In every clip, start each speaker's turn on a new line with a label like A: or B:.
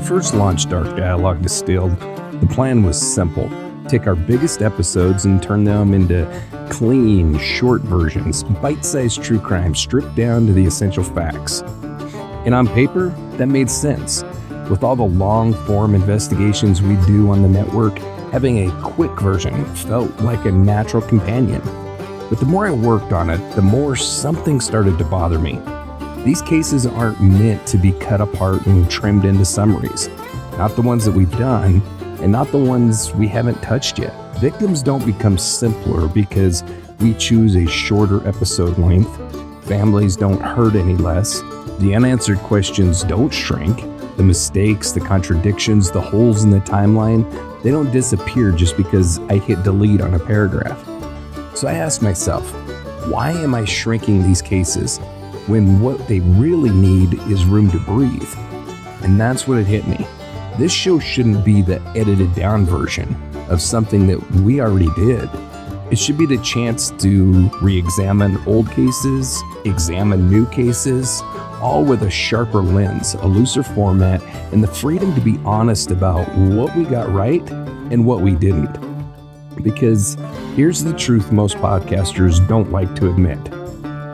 A: first launched Dark Dialogue Distilled, the plan was simple. Take our biggest episodes and turn them into clean, short versions, bite-sized true crime stripped down to the essential facts. And on paper, that made sense. With all the long-form investigations we do on the network, having a quick version felt like a natural companion. But the more I worked on it, the more something started to bother me. These cases aren't meant to be cut apart and trimmed into summaries. Not the ones that we've done, and not the ones we haven't touched yet. Victims don't become simpler because we choose a shorter episode length. Families don't hurt any less. The unanswered questions don't shrink. The mistakes, the contradictions, the holes in the timeline, they don't disappear just because I hit delete on a paragraph. So I asked myself, why am I shrinking these cases when what they really need is room to breathe? And that's what it hit me. This show shouldn't be the edited down version of something that we already did. It should be the chance to re-examine old cases, examine new cases, all with a sharper lens, a looser format, and the freedom to be honest about what we got right and what we didn't. Because here's the truth most podcasters don't like to admit.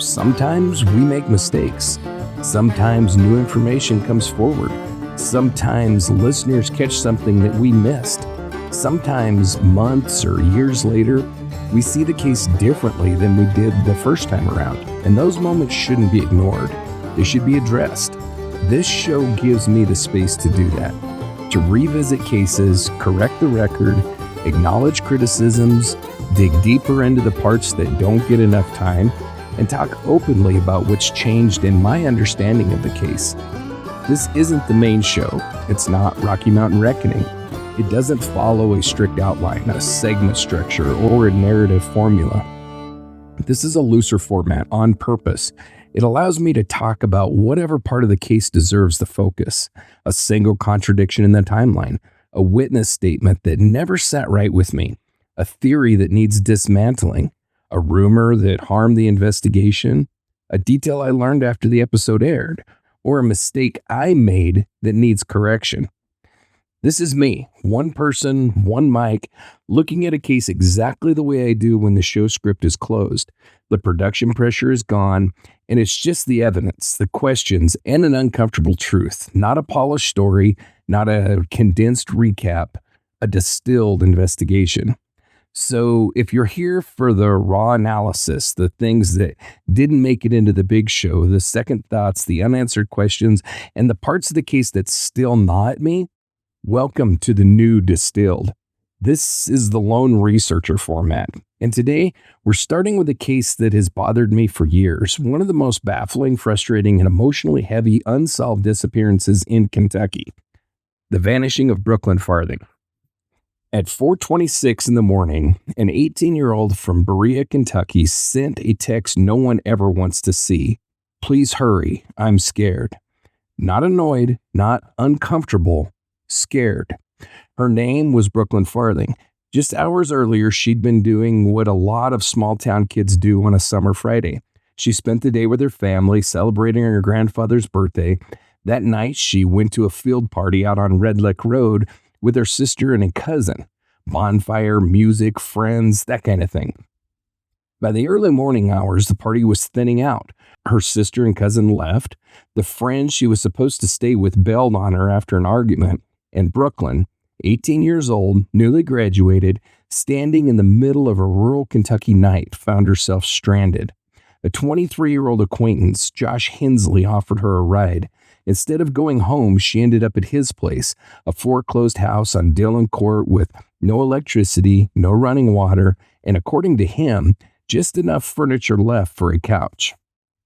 A: Sometimes we make mistakes. Sometimes new information comes forward. Sometimes listeners catch something that we missed. Sometimes months or years later, we see the case differently than we did the first time around. And those moments shouldn't be ignored. They should be addressed. This show gives me the space to do that. To revisit cases, correct the record, acknowledge criticisms, dig deeper into the parts that don't get enough time, and talk openly about what's changed in my understanding of the case. This isn't the main show. It's not Rocky Mountain Reckoning. It doesn't follow a strict outline, a segment structure, or a narrative formula. This is a looser format on purpose. It allows me to talk about whatever part of the case deserves the focus. A single contradiction in the timeline, a witness statement that never sat right with me, a theory that needs dismantling, a rumor that harmed the investigation, a detail I learned after the episode aired, or a mistake I made that needs correction. This is me, one person, one mic, looking at a case exactly the way I do when the show script is closed. The production pressure is gone, and it's just the evidence, the questions, and an uncomfortable truth. Not a polished story, not a condensed recap, a distilled investigation. So if you're here for the raw analysis, the things that didn't make it into the big show, the second thoughts, the unanswered questions, and the parts of the case that still gnaw at me, welcome to the new Distilled. This is the lone researcher format. And today, we're starting with a case that has bothered me for years. One of the most baffling, frustrating, and emotionally heavy unsolved disappearances in Kentucky. The Vanishing of Brookelyn Farthing. At 4:26 in the morning, an 18-year-old from Berea, Kentucky sent a text no one ever wants to see. Please hurry, I'm scared. Not annoyed, not uncomfortable, scared. Her name was Brookelyn Farthing. Just hours earlier, she'd been doing what a lot of small-town kids do on a summer Friday. She spent the day with her family, celebrating her grandfather's birthday. That night, she went to a field party out on Red Lick Road with her sister and a cousin. Bonfire, music, friends, that kind of thing. By the early morning hours, the party was thinning out. Her sister and cousin left. The friend she was supposed to stay with bailed on her after an argument. And Brookelyn, 18 years old, newly graduated, standing in the middle of a rural Kentucky night, found herself stranded. A 23-year-old acquaintance, Josh Hensley, offered her a ride. Instead of going home, she ended up at his place, a foreclosed house on Dillon Court with no electricity, no running water, and according to him, just enough furniture left for a couch.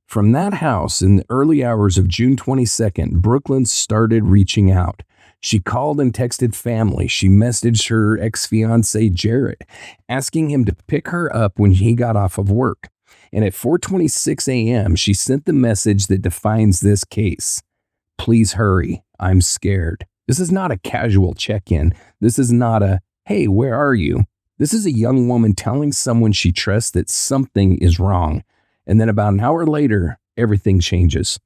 A: From that house in the early hours of June 22nd, Brookelyn started reaching out. She called and texted family. She messaged her ex-fiancé, Jared, asking him to pick her up when he got off of work. And at 4:26 a.m., she sent the message that defines this case. Please hurry, I'm scared. This is not a casual check-in. This is not a, hey, where are you? This is a young woman telling someone she trusts that something is wrong. And then about an hour later, everything changes.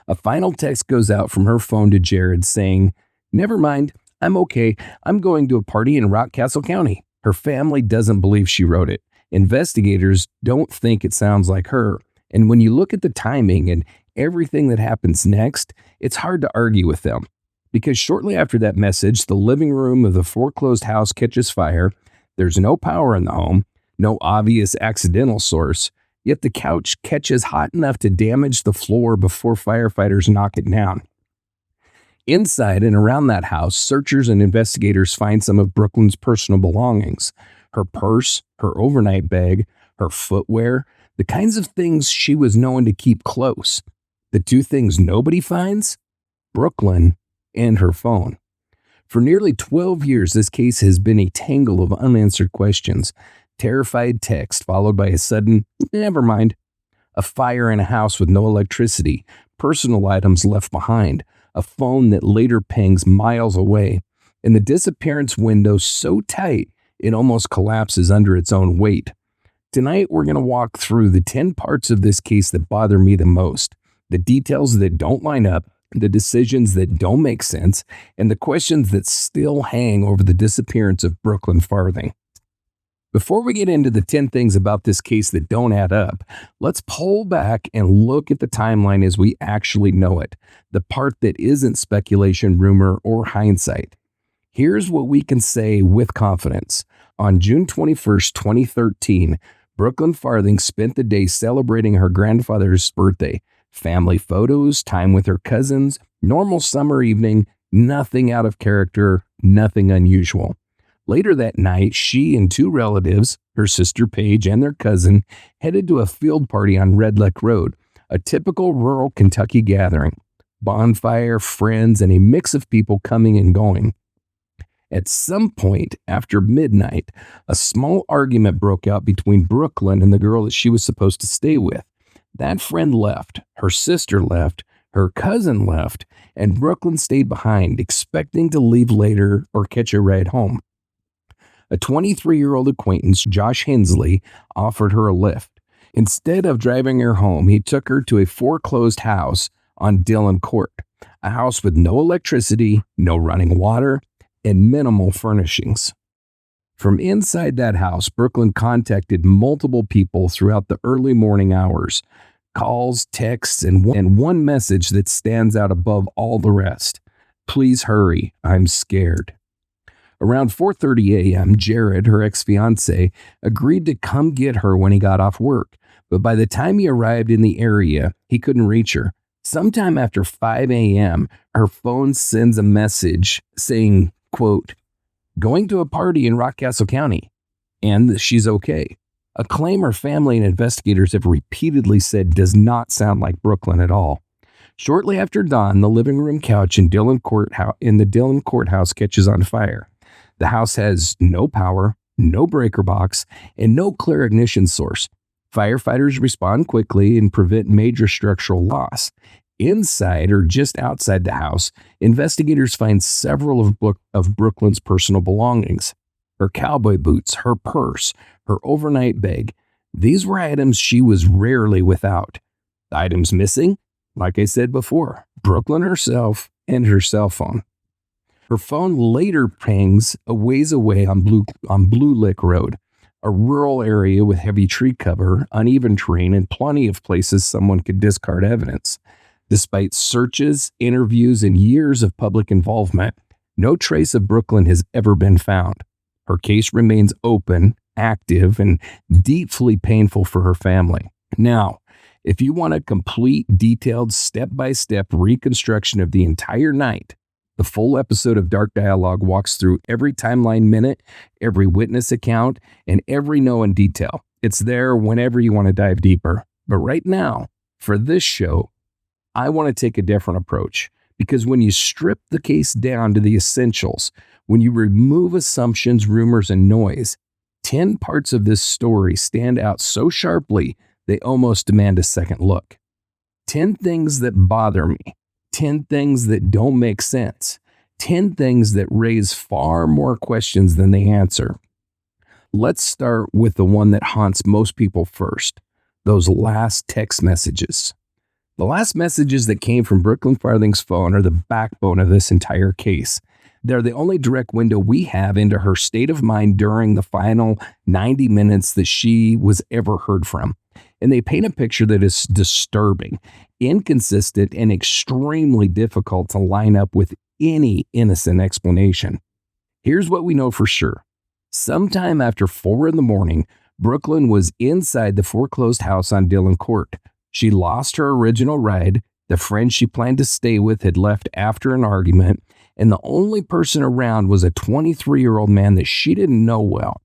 A: A final text goes out from her phone to Jared saying, Never mind. I'm okay. I'm going to a party in Rockcastle County. Her family doesn't believe she wrote it. Investigators don't think it sounds like her. And when you look at the timing and everything that happens next, it's hard to argue with them. Because shortly after that message, the living room of the foreclosed house catches fire. There's no power in the home, no obvious accidental source, yet the couch catches hot enough to damage the floor before firefighters knock it down. Inside and around that house, searchers and investigators find some of Brookelyn's personal belongings. Her purse, her overnight bag, her footwear, the kinds of things she was known to keep close. The two things nobody finds? Brookelyn and her phone. For nearly 12 years, this case has been a tangle of unanswered questions. Terrified text followed by a sudden, never mind. A fire in a house with no electricity, personal items left behind, a phone that later pings miles away, and the disappearance window so tight it almost collapses under its own weight. Tonight, we're going to walk through the 10 parts of this case that bother me the most, the details that don't line up, the decisions that don't make sense, and the questions that still hang over the disappearance of Brookelyn Farthing. Before we get into the 10 things about this case that don't add up, let's pull back and look at the timeline as we actually know it, the part that isn't speculation, rumor, or hindsight. Here's what we can say with confidence. On June 21st, 2013, Brookelyn Farthing spent the day celebrating her grandfather's birthday. Family photos, time with her cousins, normal summer evening, nothing out of character, nothing unusual. Later that night, she and two relatives, her sister Paige and their cousin, headed to a field party on Red Lick Road, a typical rural Kentucky gathering. Bonfire, friends, and a mix of people coming and going. At some point after midnight, a small argument broke out between Brookelyn and the girl that she was supposed to stay with. That friend left, her sister left, her cousin left, and Brookelyn stayed behind, expecting to leave later or catch a ride home. A 23-year-old acquaintance, Josh Hensley, offered her a lift. Instead of driving her home, he took her to a foreclosed house on Dillon Court, a house with no electricity, no running water, and minimal furnishings. From inside that house, Brookelyn contacted multiple people throughout the early morning hours. Calls, texts, and one message that stands out above all the rest. Please hurry, I'm scared. Around 4:30 a.m., Jared, her ex-fiancé, agreed to come get her when he got off work, but by the time he arrived in the area, he couldn't reach her. Sometime after 5 a.m., her phone sends a message saying, quote, going to a party in Rockcastle County, and that she's okay. A claim her family and investigators have repeatedly said does not sound like Brookelyn at all. Shortly after dawn, the living room couch in the Dillon Courthouse catches on fire. The house has no power, no breaker box, and no clear ignition source. Firefighters respond quickly and prevent major structural loss. Inside or just outside the house, investigators find several of Brookelyn's personal belongings. Her cowboy boots, her purse, her overnight bag. These were items she was rarely without. The items missing? Like I said before, Brookelyn herself and her cell phone. Her phone later pings a ways away on Blue Lick Road, a rural area with heavy tree cover, uneven terrain, and plenty of places someone could discard evidence. Despite searches, interviews, and years of public involvement, no trace of Brookelyn has ever been found. Her case remains open, active, and deeply painful for her family. Now, if you want a complete, detailed, step-by-step reconstruction of the entire night, the full episode of Dark Dialogue walks through every timeline minute, every witness account, and every known detail. It's there whenever you want to dive deeper. But right now, for this show, I want to take a different approach, because when you strip the case down to the essentials, when you remove assumptions, rumors, and noise, 10 parts of this story stand out so sharply they almost demand a second look. 10 things that bother me, 10 things that don't make sense, 10 things that raise far more questions than they answer. Let's start with the one that haunts most people first, those last text messages. The last messages that came from Brookelyn Farthing's phone are the backbone of this entire case. They're the only direct window we have into her state of mind during the final 90 minutes that she was ever heard from. And they paint a picture that is disturbing, inconsistent, and extremely difficult to line up with any innocent explanation. Here's what we know for sure. Sometime after 4 a.m, Brookelyn was inside the foreclosed house on Dillon Court. She lost her original ride. The friend she planned to stay with had left after an argument, and the only person around was a 23-year-old man that she didn't know well.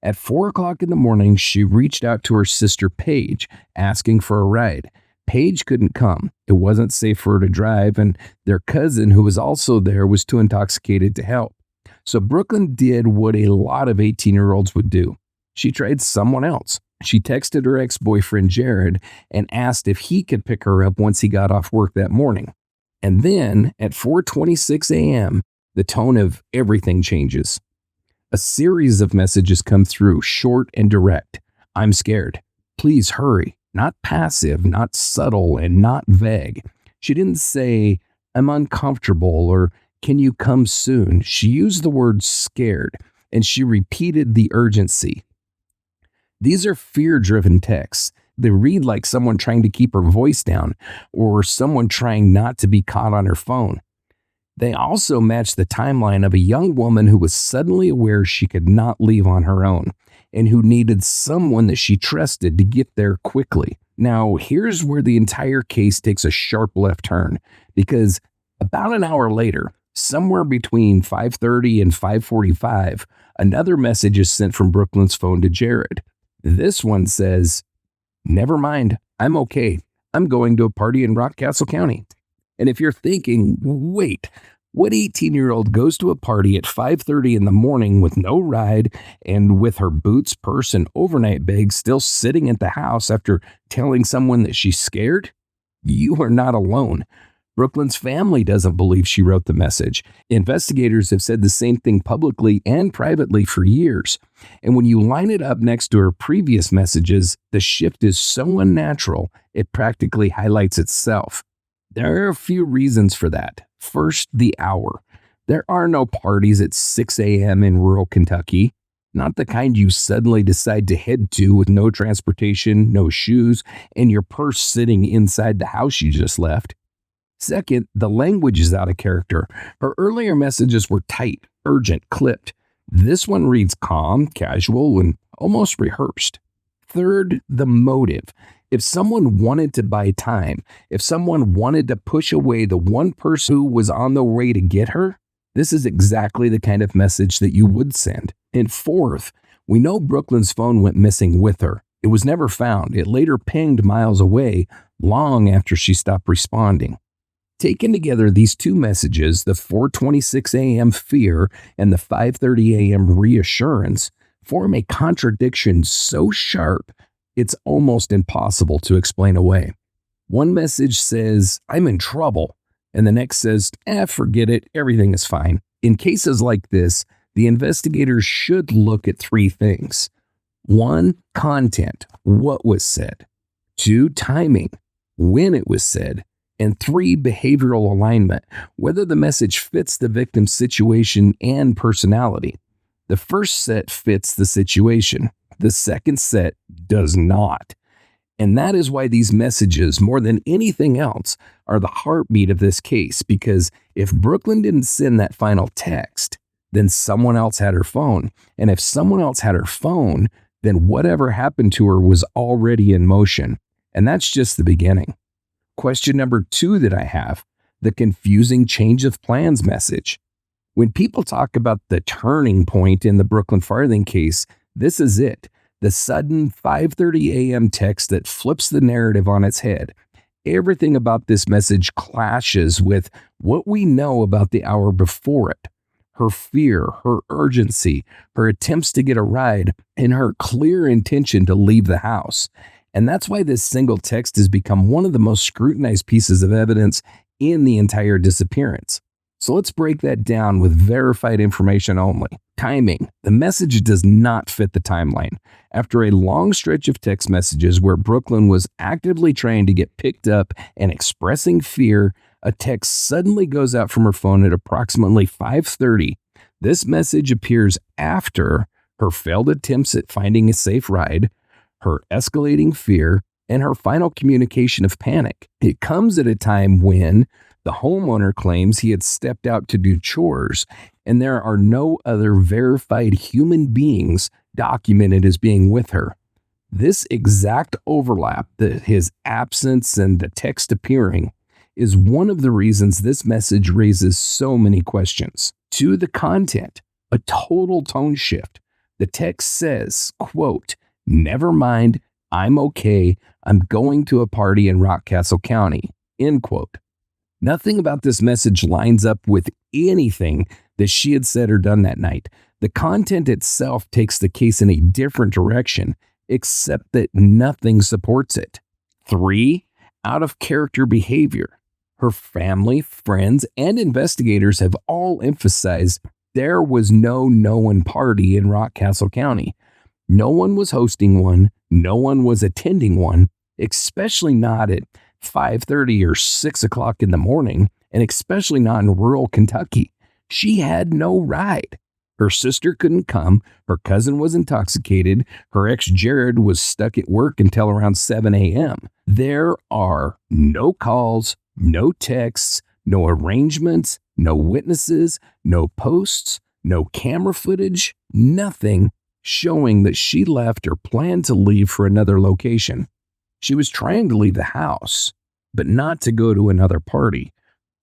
A: At 4 a.m, she reached out to her sister Paige, asking for a ride. Paige couldn't come. It wasn't safe for her to drive, and their cousin, who was also there, was too intoxicated to help. So Brookelyn did what a lot of 18-year-olds would do. She tried someone else. She texted her ex-boyfriend Jared and asked if he could pick her up once he got off work that morning. And then at 4:26 a.m., the tone of everything changes. A series of messages come through, short and direct. I'm scared. Please hurry. Not passive, not subtle, and not vague. She didn't say, I'm uncomfortable or can you come soon? She used the word scared, and she repeated the urgency. These are fear-driven texts. They read like someone trying to keep her voice down or someone trying not to be caught on her phone. They also match the timeline of a young woman who was suddenly aware she could not leave on her own and who needed someone that she trusted to get there quickly. Now, here's where the entire case takes a sharp left turn, because about an hour later, somewhere between 5:30 and 5:45, another message is sent from Brookelyn's phone to Jared. This one says, never mind, I'm okay. I'm going to a party in Rockcastle County. And if you're thinking, wait, what 18-year-old goes to a party at 5:30 in the morning with no ride and with her boots, purse, and overnight bag still sitting at the house after telling someone that she's scared? You are not alone. Brookelyn's family doesn't believe she wrote the message. Investigators have said the same thing publicly and privately for years. And when you line it up next to her previous messages, the shift is so unnatural, it practically highlights itself. There are a few reasons for that. First, the hour. There are no parties at 6 a.m. in rural Kentucky. Not the kind you suddenly decide to head to with no transportation, no shoes, and your purse sitting inside the house you just left. Second, the language is out of character. Her earlier messages were tight, urgent, clipped. This one reads calm, casual, and almost rehearsed. Third, the motive. If someone wanted to buy time, if someone wanted to push away the one person who was on the way to get her, this is exactly the kind of message that you would send. And fourth, we know Brookelyn's phone went missing with her. It was never found. It later pinged miles away, long after she stopped responding. Taken together, these two messages, the 4:26 a.m. fear and the 5:30 a.m. reassurance, form a contradiction so sharp it's almost impossible to explain away. One message says, I'm in trouble, and the next says, forget it, everything is fine. In cases like this, the investigators should look at three things. 1, content, what was said. 2, timing, when it was said. And 3, behavioral alignment, whether the message fits the victim's situation and personality. The first set fits the situation. The second set does not. And that is why these messages, more than anything else, are the heartbeat of this case, because if Brookelyn didn't send that final text, then someone else had her phone. And if someone else had her phone, then whatever happened to her was already in motion. And that's just the beginning. Question number 2 that I have, the confusing change of plans message. When people talk about the turning point in the Brookelyn Farthing case, this is it. The sudden 5:30 a.m. text that flips the narrative on its head. Everything about this message clashes with what we know about the hour before it. Her fear, her urgency, her attempts to get a ride, and her clear intention to leave the house. And that's why this single text has become one of the most scrutinized pieces of evidence in the entire disappearance. So let's break that down with verified information only. Timing. The message does not fit the timeline. After a long stretch of text messages where Brookelyn was actively trying to get picked up and expressing fear, A text suddenly goes out from her phone at approximately 5:30. This message appears after her failed attempts at finding a safe ride, her escalating fear, and her final communication of panic. It comes at a time when the homeowner claims he had stepped out to do chores, and there are no other verified human beings documented as being with her. This exact overlap, his absence and the text appearing, is one of the reasons this message raises so many questions. To the content, a total tone shift. The text says, quote, "Never mind, I'm okay. I'm going to a party in Rockcastle County," end quote. Nothing about this message lines up with anything that she had said or done that night. The content itself takes the case in a different direction, except that nothing supports it. 3, out of character behavior. Her family, friends, and investigators have all emphasized there was no known party in Rockcastle County. No one was hosting one. No one was attending one, especially not at 5:30 or 6 o'clock in the morning, and especially not in rural Kentucky. She had no ride. Her sister couldn't come. Her cousin was intoxicated. Her ex Jared was stuck at work until around 7 a.m. There are no calls, no texts, no arrangements, no witnesses, no posts, no camera footage, nothing showing that she left or planned to leave for another location. She was trying to leave the house, but not to go to another party.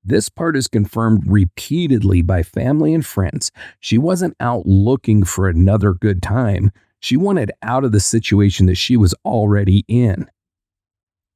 A: This part is confirmed repeatedly by family and friends. She wasn't out looking for another good time. She wanted out of the situation that she was already in.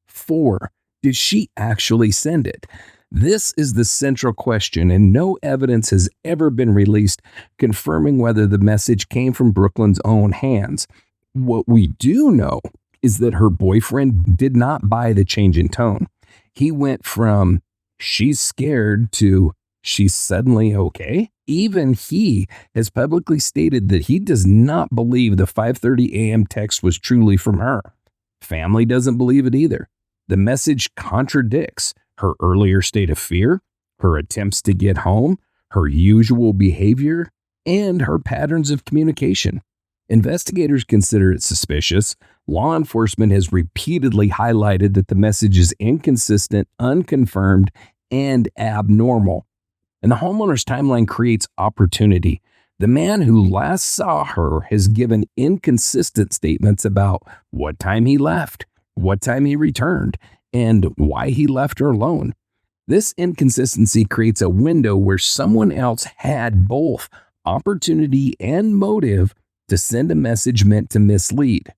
A: 4, did she actually send it? This is the central question, and no evidence has ever been released confirming whether the message came from Brookelyn's own hands. What we do know is that her boyfriend did not buy the change in tone. He went from "she's scared" to "she's suddenly okay." Even he has publicly stated that he does not believe the 5:30 a.m. text was truly from her. Family doesn't believe it either. The message contradicts her earlier state of fear, her attempts to get home, her usual behavior, and her patterns of communication. Investigators consider it suspicious. Law enforcement has repeatedly highlighted that the message is inconsistent, unconfirmed, and abnormal. And the homeowner's timeline creates opportunity. The man who last saw her has given inconsistent statements about what time he left, what time he returned, and why he left her alone. This inconsistency creates a window where someone else had both opportunity and motive to send a message meant to mislead.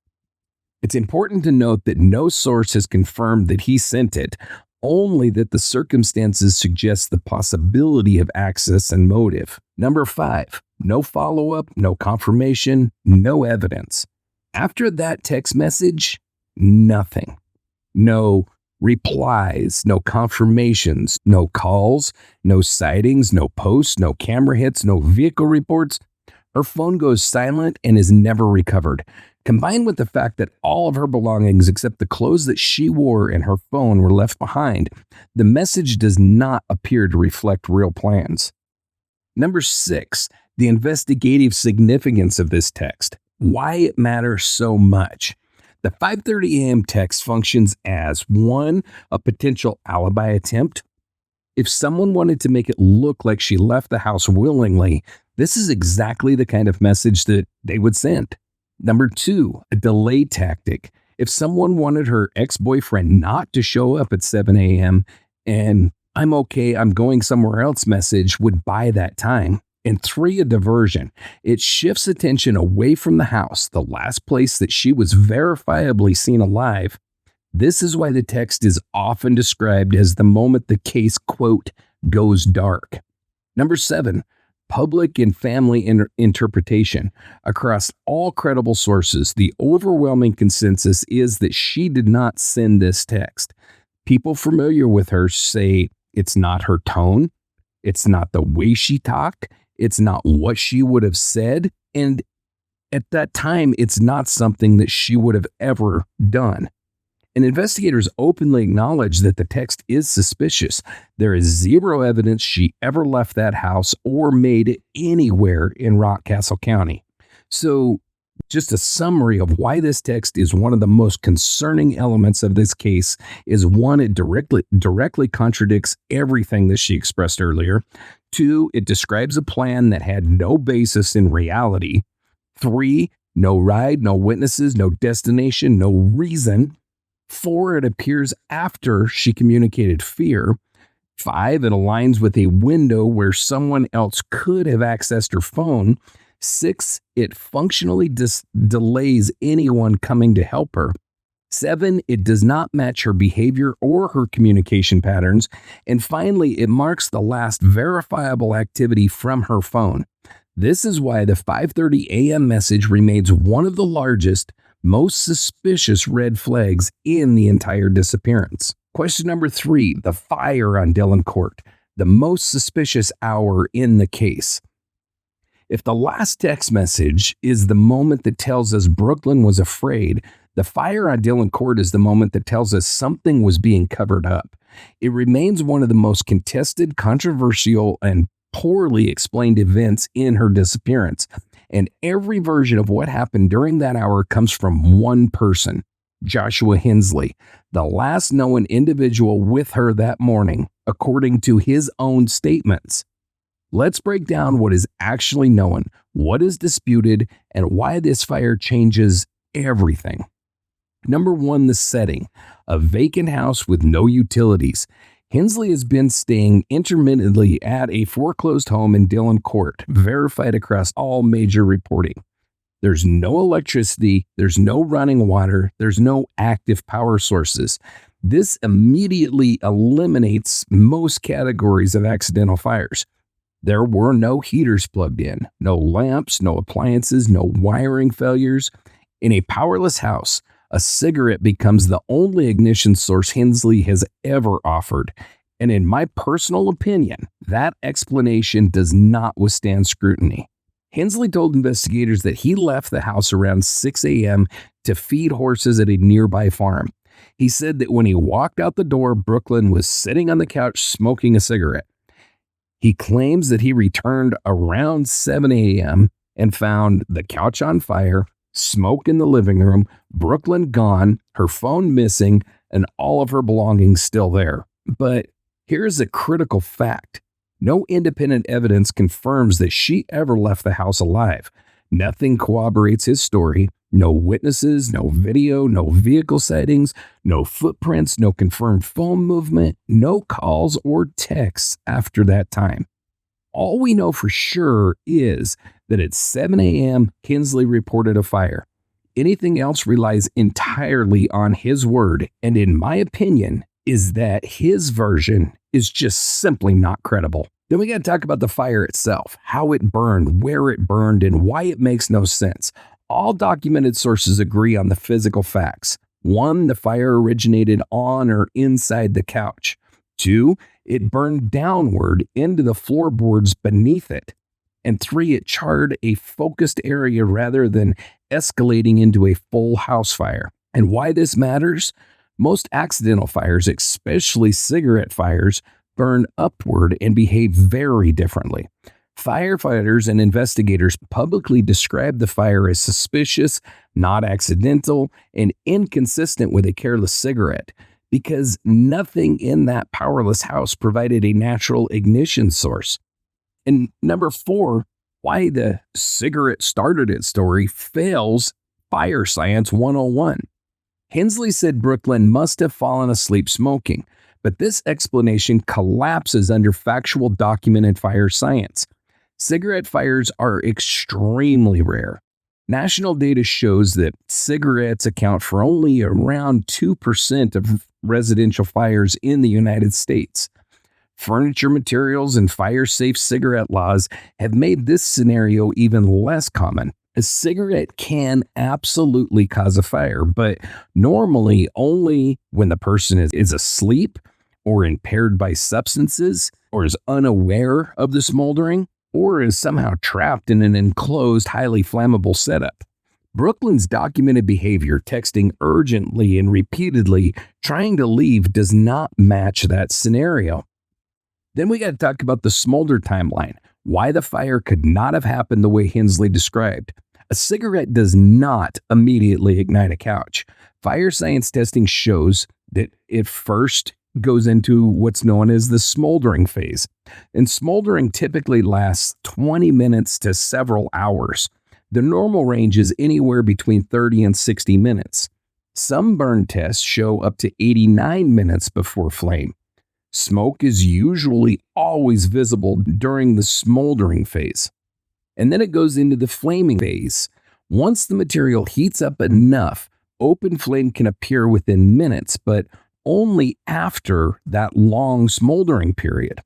A: It's important to note that no source has confirmed that he sent it, only that the circumstances suggest the possibility of access and motive. Number 5, no follow-up, no confirmation, no evidence. After that text message, nothing. No replies, no confirmations, no calls, no sightings, no posts, no camera hits, no vehicle reports. Her phone goes silent and is never recovered. Combined with the fact that all of her belongings except the clothes that she wore and her phone were left behind, the message does not appear to reflect real plans. Number 6, the investigative significance of this text. Why it matters so much. The 5:30 a.m. text functions as 1, a potential alibi attempt. If someone wanted to make it look like she left the house willingly, this is exactly the kind of message that they would send. Number 2, a delay tactic. If someone wanted her ex-boyfriend not to show up at 7 a.m. and "I'm okay, I'm going somewhere else" message would buy that time. And 3, a diversion. It shifts attention away from the house, the last place that she was verifiably seen alive. This is why the text is often described as the moment the case, quote, "goes dark." Number 7, public and family interpretation. Across all credible sources, the overwhelming consensus is that she did not send this text. People familiar with her say it's not her tone, it's not the way she talked, it's not what she would have said, and at that time, it's not something that she would have ever done. And investigators openly acknowledge that the text is suspicious. There is zero evidence she ever left that house or made it anywhere in Rockcastle County. So, just a summary of why this text is one of the most concerning elements of this case is one, it directly contradicts everything that she expressed earlier. 2, it describes a plan that had no basis in reality. 3, no ride, no witnesses, no destination, no reason. 4, it appears after she communicated fear. 5, it aligns with a window where someone else could have accessed her phone. 6, it functionally delays anyone coming to help her. 7, it does not match her behavior or her communication patterns. And finally, it marks the last verifiable activity from her phone. This is why the 5:30 a.m. message remains one of the largest, most suspicious red flags in the entire disappearance. Question number 3, the fire on Dillon Court, the most suspicious hour in the case. If the last text message is the moment that tells us Brookelyn was afraid, the fire on Dillon Court is the moment that tells us something was being covered up. It remains one of the most contested, controversial, and poorly explained events in her disappearance. And every version of what happened during that hour comes from one person, Joshua Hensley, the last known individual with her that morning, according to his own statements. Let's break down what is actually known, what is disputed, and why this fire changes everything. Number 1, the setting. A vacant house with no utilities. Hensley has been staying intermittently at a foreclosed home in Dillon Court, verified across all major reporting. There's no electricity, there's no running water, there's no active power sources. This immediately eliminates most categories of accidental fires. There were no heaters plugged in, no lamps, no appliances, no wiring failures. In a powerless house, a cigarette becomes the only ignition source Hensley has ever offered. And in my personal opinion, that explanation does not withstand scrutiny. Hensley told investigators that he left the house around 6 a.m. to feed horses at a nearby farm. He said that when he walked out the door, Brookelyn was sitting on the couch smoking a cigarette. He claims that he returned around 7 a.m. and found the couch on fire, smoke in the living room, Brookelyn gone, her phone missing, and all of her belongings still there. But here's a critical fact. No independent evidence confirms that she ever left the house alive. Nothing corroborates his story. No witnesses, no video, no vehicle sightings, no footprints, no confirmed phone movement, no calls or texts after that time. All we know for sure is that at 7 a.m., Hensley reported a fire. Anything else relies entirely on his word, and in my opinion, is that his version is just simply not credible. Then we got to talk about the fire itself, how it burned, where it burned, and why it makes no sense. All documented sources agree on the physical facts. 1, the fire originated on or inside the couch. 2, it burned downward into the floorboards beneath it. And 3, it charred a focused area rather than escalating into a full house fire. And why this matters? Most accidental fires, especially cigarette fires, burn upward and behave very differently. Firefighters and investigators publicly described the fire as suspicious, not accidental, and inconsistent with a careless cigarette, because nothing in that powerless house provided a natural ignition source. And number 4, why the cigarette started it story fails Fire Science 101. Hensley said Brookelyn must have fallen asleep smoking, but this explanation collapses under factual documented fire science. Cigarette fires are extremely rare. National data shows that cigarettes account for only around 2% of residential fires in the United States. Furniture materials and fire-safe cigarette laws have made this scenario even less common. A cigarette can absolutely cause a fire, but normally only when the person is asleep or impaired by substances or is unaware of the smoldering, or is somehow trapped in an enclosed, highly flammable setup. Brooklyn's documented behavior, texting urgently and repeatedly, trying to leave, does not match that scenario. Then we got to talk about the smolder timeline, why the fire could not have happened the way Hensley described. A cigarette does not immediately ignite a couch. Fire science testing shows that it first goes into what's known as the smoldering phase. And smoldering typically lasts 20 minutes to several hours. The normal range is anywhere between 30 and 60 minutes. Some burn tests show up to 89 minutes before flame. Smoke is usually always visible during the smoldering phase. And then it goes into the flaming phase. Once the material heats up enough, open flame can appear within minutes, but only after that long smoldering period.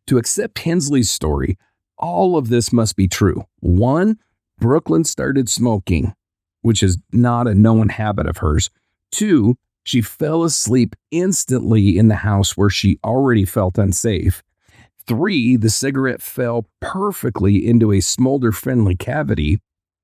A: To accept Hensley's story, all of this must be true. 1, Brookelyn started smoking, which is not a known habit of hers. 2, she fell asleep instantly in the house where she already felt unsafe. 3, the cigarette fell perfectly into a smolder-friendly cavity.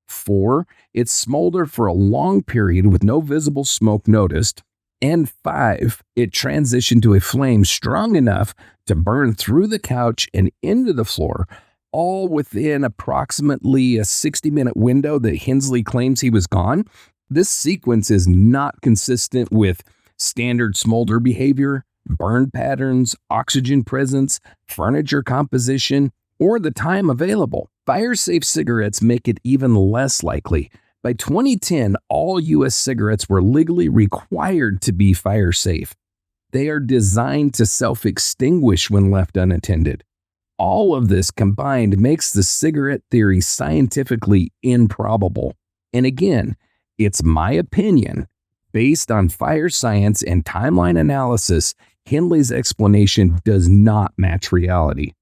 A: 4, it smoldered for a long period with no visible smoke noticed. And 5, it transitioned to a flame strong enough to burn through the couch and into the floor, all within approximately a 60-minute window that Hensley claims he was gone. This sequence is not consistent with standard smolder behavior, burn patterns, oxygen presence, furniture composition, or the time available. Fire-safe cigarettes make it even less likely. By 2010, all U.S. cigarettes were legally required to be fire-safe. They are designed to self-extinguish when left unattended. All of this combined makes the cigarette theory scientifically improbable. And again, it's my opinion. Based on fire science and timeline analysis, Hensley's explanation does not match reality.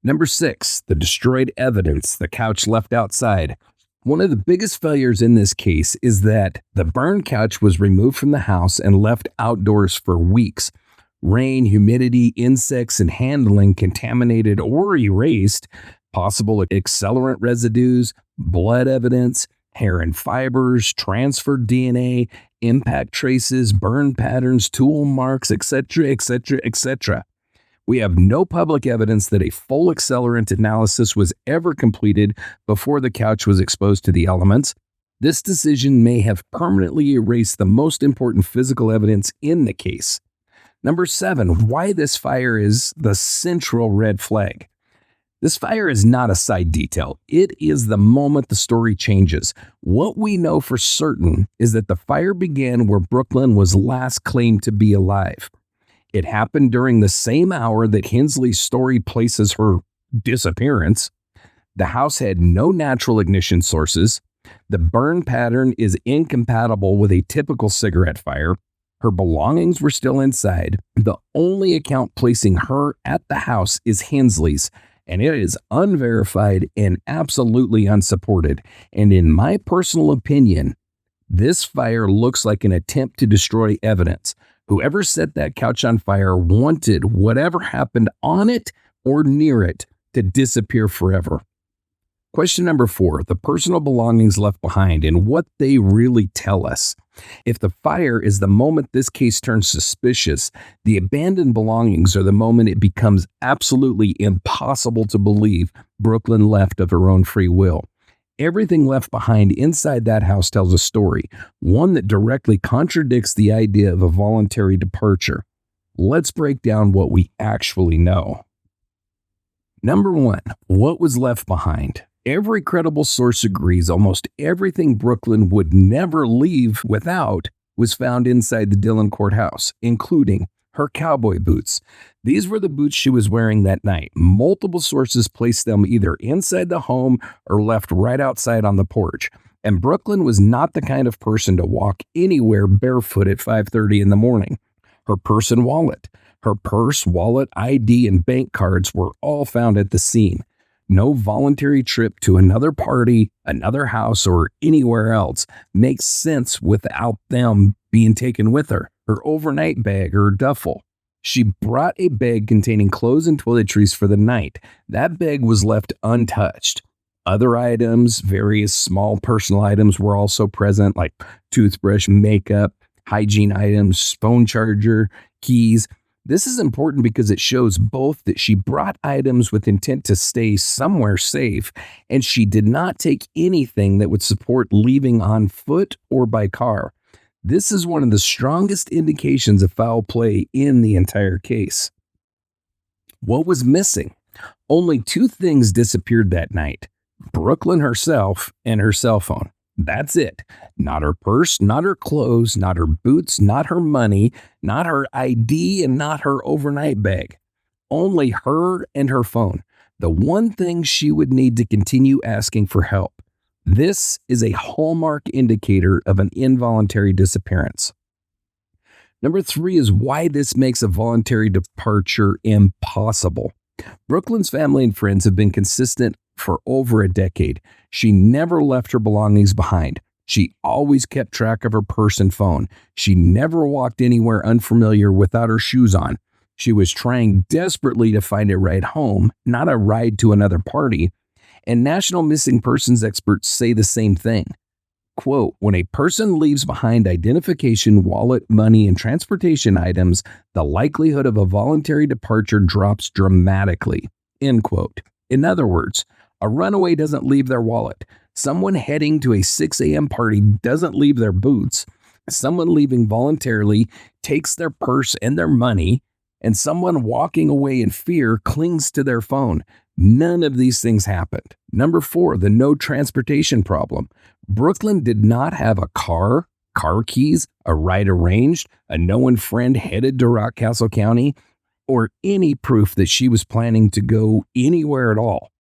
A: Number 6, the destroyed evidence, the couch left outside. One of the biggest failures in this case is that the burned couch was removed from the house and left outdoors for weeks. Rain, humidity, insects, and handling contaminated or erased possible accelerant residues, blood evidence, hair and fibers, transferred DNA, impact traces, burn patterns, tool marks, etc., etc., etc. We have no public evidence that a full accelerant analysis was ever completed before the couch was exposed to the elements. This decision may have permanently erased the most important physical evidence in the case. Number 7, why this fire is the central red flag. This fire is not a side detail. It is the moment the story changes. What we know for certain is that the fire began where Brookelyn was last claimed to be alive. It happened during the same hour that Hensley's story places her disappearance. The house had no natural ignition sources. The burn pattern is incompatible with a typical cigarette fire. Her belongings were still inside. The only account placing her at the house is Hensley's, and it is unverified and absolutely unsupported. And in my personal opinion, this fire looks like an attempt to destroy evidence. Whoever set that couch on fire wanted whatever happened on it or near it to disappear forever. Question number 4, the personal belongings left behind and what they really tell us. If the fire is the moment this case turns suspicious, the abandoned belongings are the moment it becomes absolutely impossible to believe Brookelyn left of her own free will. Everything left behind inside that house tells a story, one that directly contradicts the idea of a voluntary departure. Let's break down what we actually know. Number 1, what was left behind? Every credible source agrees almost everything Brookelyn would never leave without was found inside the Dillon courthouse, including her cowboy boots. These were the boots she was wearing that night. Multiple sources placed them either inside the home or left right outside on the porch. And Brookelyn was not the kind of person to walk anywhere barefoot at 5:30 in the morning. Her purse and wallet. Her purse, wallet, ID, and bank cards were all found at the scene. No voluntary trip to another party, another house, or anywhere else makes sense without them being taken with her. Her overnight bag or duffel. She brought a bag containing clothes and toiletries for the night. That bag was left untouched. Other items, various small personal items were also present, like toothbrush, makeup, hygiene items, phone charger, keys. This is important because it shows both that she brought items with intent to stay somewhere safe, and she did not take anything that would support leaving on foot or by car. This is one of the strongest indications of foul play in the entire case. What was missing? Only two things disappeared that night: Brookelyn herself and her cell phone. That's it. Not her purse, not her clothes, not her boots, not her money, not her ID, and not her overnight bag. Only her and her phone. The one thing she would need to continue asking for help. This is a hallmark indicator of an involuntary disappearance. Number 3 is why this makes a voluntary departure impossible. Brookelyn's family and friends have been consistent for over a decade. She never left her belongings behind. She always kept track of her purse and phone. She never walked anywhere unfamiliar without her shoes on. She was trying desperately to find a ride home, not a ride to another party. And national missing persons experts say the same thing. Quote, when a person leaves behind identification, wallet, money, and transportation items, the likelihood of a voluntary departure drops dramatically. End quote. In other words, a runaway doesn't leave their wallet. Someone heading to a 6 a.m. party doesn't leave their boots. Someone leaving voluntarily takes their purse and their money, and someone walking away in fear clings to their phone. None of these things happened. Number 4, the no transportation problem. Brookelyn did not have a car keys, a ride arranged, a known friend headed to Rockcastle County, or any proof that she was planning to go anywhere at all.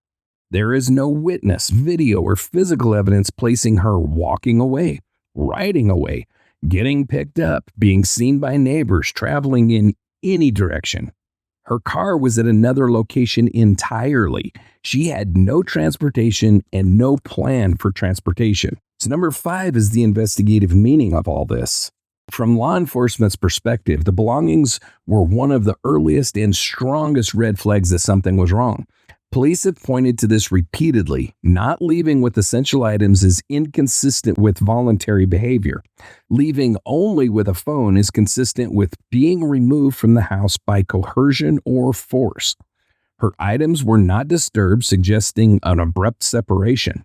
A: There is no witness, video, or physical evidence placing her walking away, riding away, getting picked up, being seen by neighbors, traveling in any direction. Her car was at another location entirely. She had no transportation and no plan for transportation. So number 5 is the investigative meaning of all this. From law enforcement's perspective, the belongings were one of the earliest and strongest red flags that something was wrong. Police have pointed to this repeatedly. Not leaving with essential items is inconsistent with voluntary behavior. Leaving only with a phone is consistent with being removed from the house by coercion or force. Her items were not disturbed, suggesting an abrupt separation.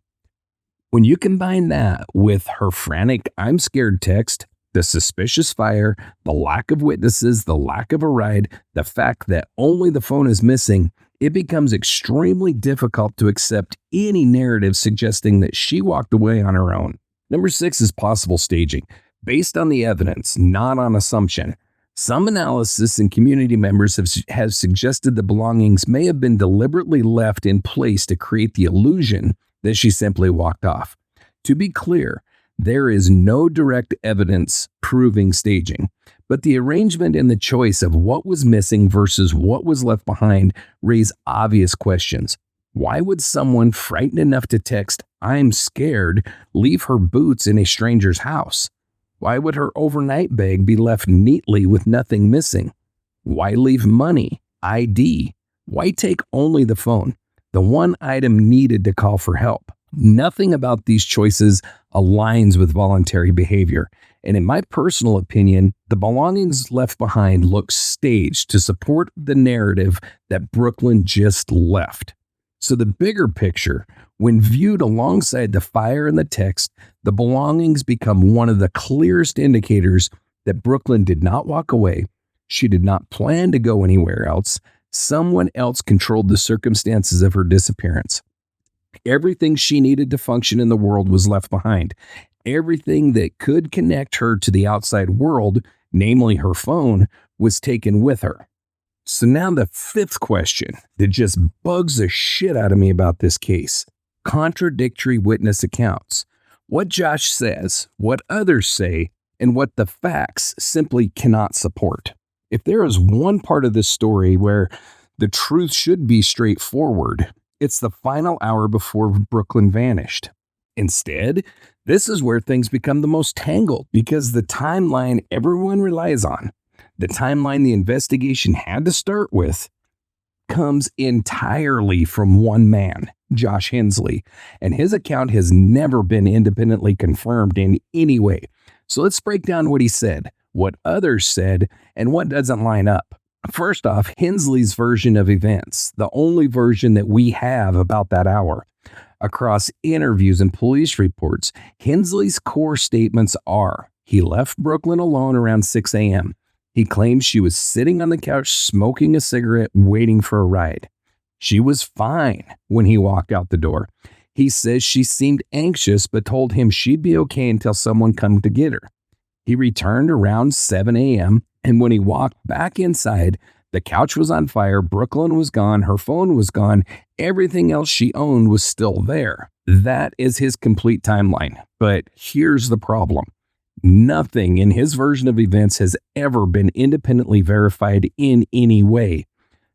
A: When you combine that with her frantic "I'm scared" text, the suspicious fire, the lack of witnesses, the lack of a ride, the fact that only the phone is missing, it becomes extremely difficult to accept any narrative suggesting that she walked away on her own. Number 6 is possible staging, based on the evidence, not on assumption. Some analysis and community members have suggested the belongings may have been deliberately left in place to create the illusion that she simply walked off. To be clear, there is no direct evidence proving staging, but the arrangement and the choice of what was missing versus what was left behind raise obvious questions. Why would someone frightened enough to text "I'm scared" leave her boots in a stranger's house? Why would her overnight bag be left neatly with nothing missing? Why leave money, ID? Why take only the phone, the one item needed to call for help? Nothing about these choices aligns with voluntary behavior. And in my personal opinion, the belongings left behind look staged to support the narrative that Brookelyn just left. So the bigger picture, when viewed alongside the fire and the text, the belongings become one of the clearest indicators that Brookelyn did not walk away. She did not plan to go anywhere else. Someone else controlled the circumstances of her disappearance. Everything she needed to function in the world was left behind. Everything that could connect her to the outside world, namely her phone, was taken with her. So now the 5th question that just bugs the shit out of me about this case: contradictory witness accounts. What Josh says, what others say, and what the facts simply cannot support. If there is one part of this story where the truth should be straightforward, it's the final hour before Brookelyn vanished. Instead, this is where things become the most tangled because the timeline everyone relies on, the timeline the investigation had to start with, comes entirely from one man. Josh Hensley, and his account has never been independently confirmed in any way. So let's break down what he said, what others said, and what doesn't line up. First off, Hensley's version of events, the only version that we have about that hour. Across interviews and police reports, Hensley's core statements are: he left Brookelyn alone around 6 a.m. He claims she was sitting on the couch smoking a cigarette waiting for a ride. She was fine when he walked out the door. He says she seemed anxious but told him she'd be okay until someone come to get her. He returned around 7 a.m. and when he walked back inside, the couch was on fire, Brookelyn was gone, her phone was gone, everything else she owned was still there. That is his complete timeline. But here's the problem. Nothing in his version of events has ever been independently verified in any way.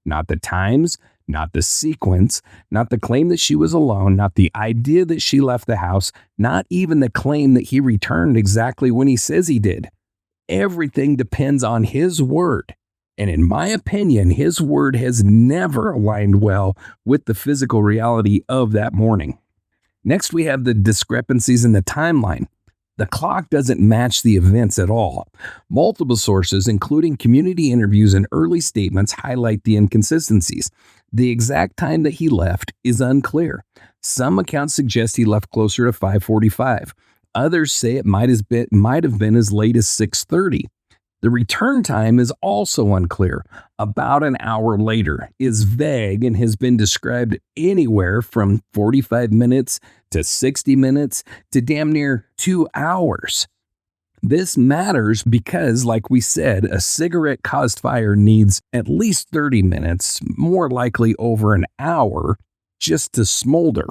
A: Not the times, not the sequence, not the claim that she was alone, not the idea that she left the house, not even the claim that he returned exactly when he says he did. Everything depends on his word. And in my opinion, his word has never aligned well with the physical reality of that morning. Next, we have the discrepancies in the timeline. The clock doesn't match the events at all. Multiple sources, including community interviews and early statements, highlight the inconsistencies. The exact time that he left is unclear. Some accounts suggest he left closer to 5:45. Others say it might have been as late as 6:30. The return time is also unclear. About an hour later is vague and has been described anywhere from 45 minutes to 60 minutes to damn near 2 hours. This matters because, like we said, a cigarette-caused fire needs at least 30 minutes, more likely over an hour, just to smolder.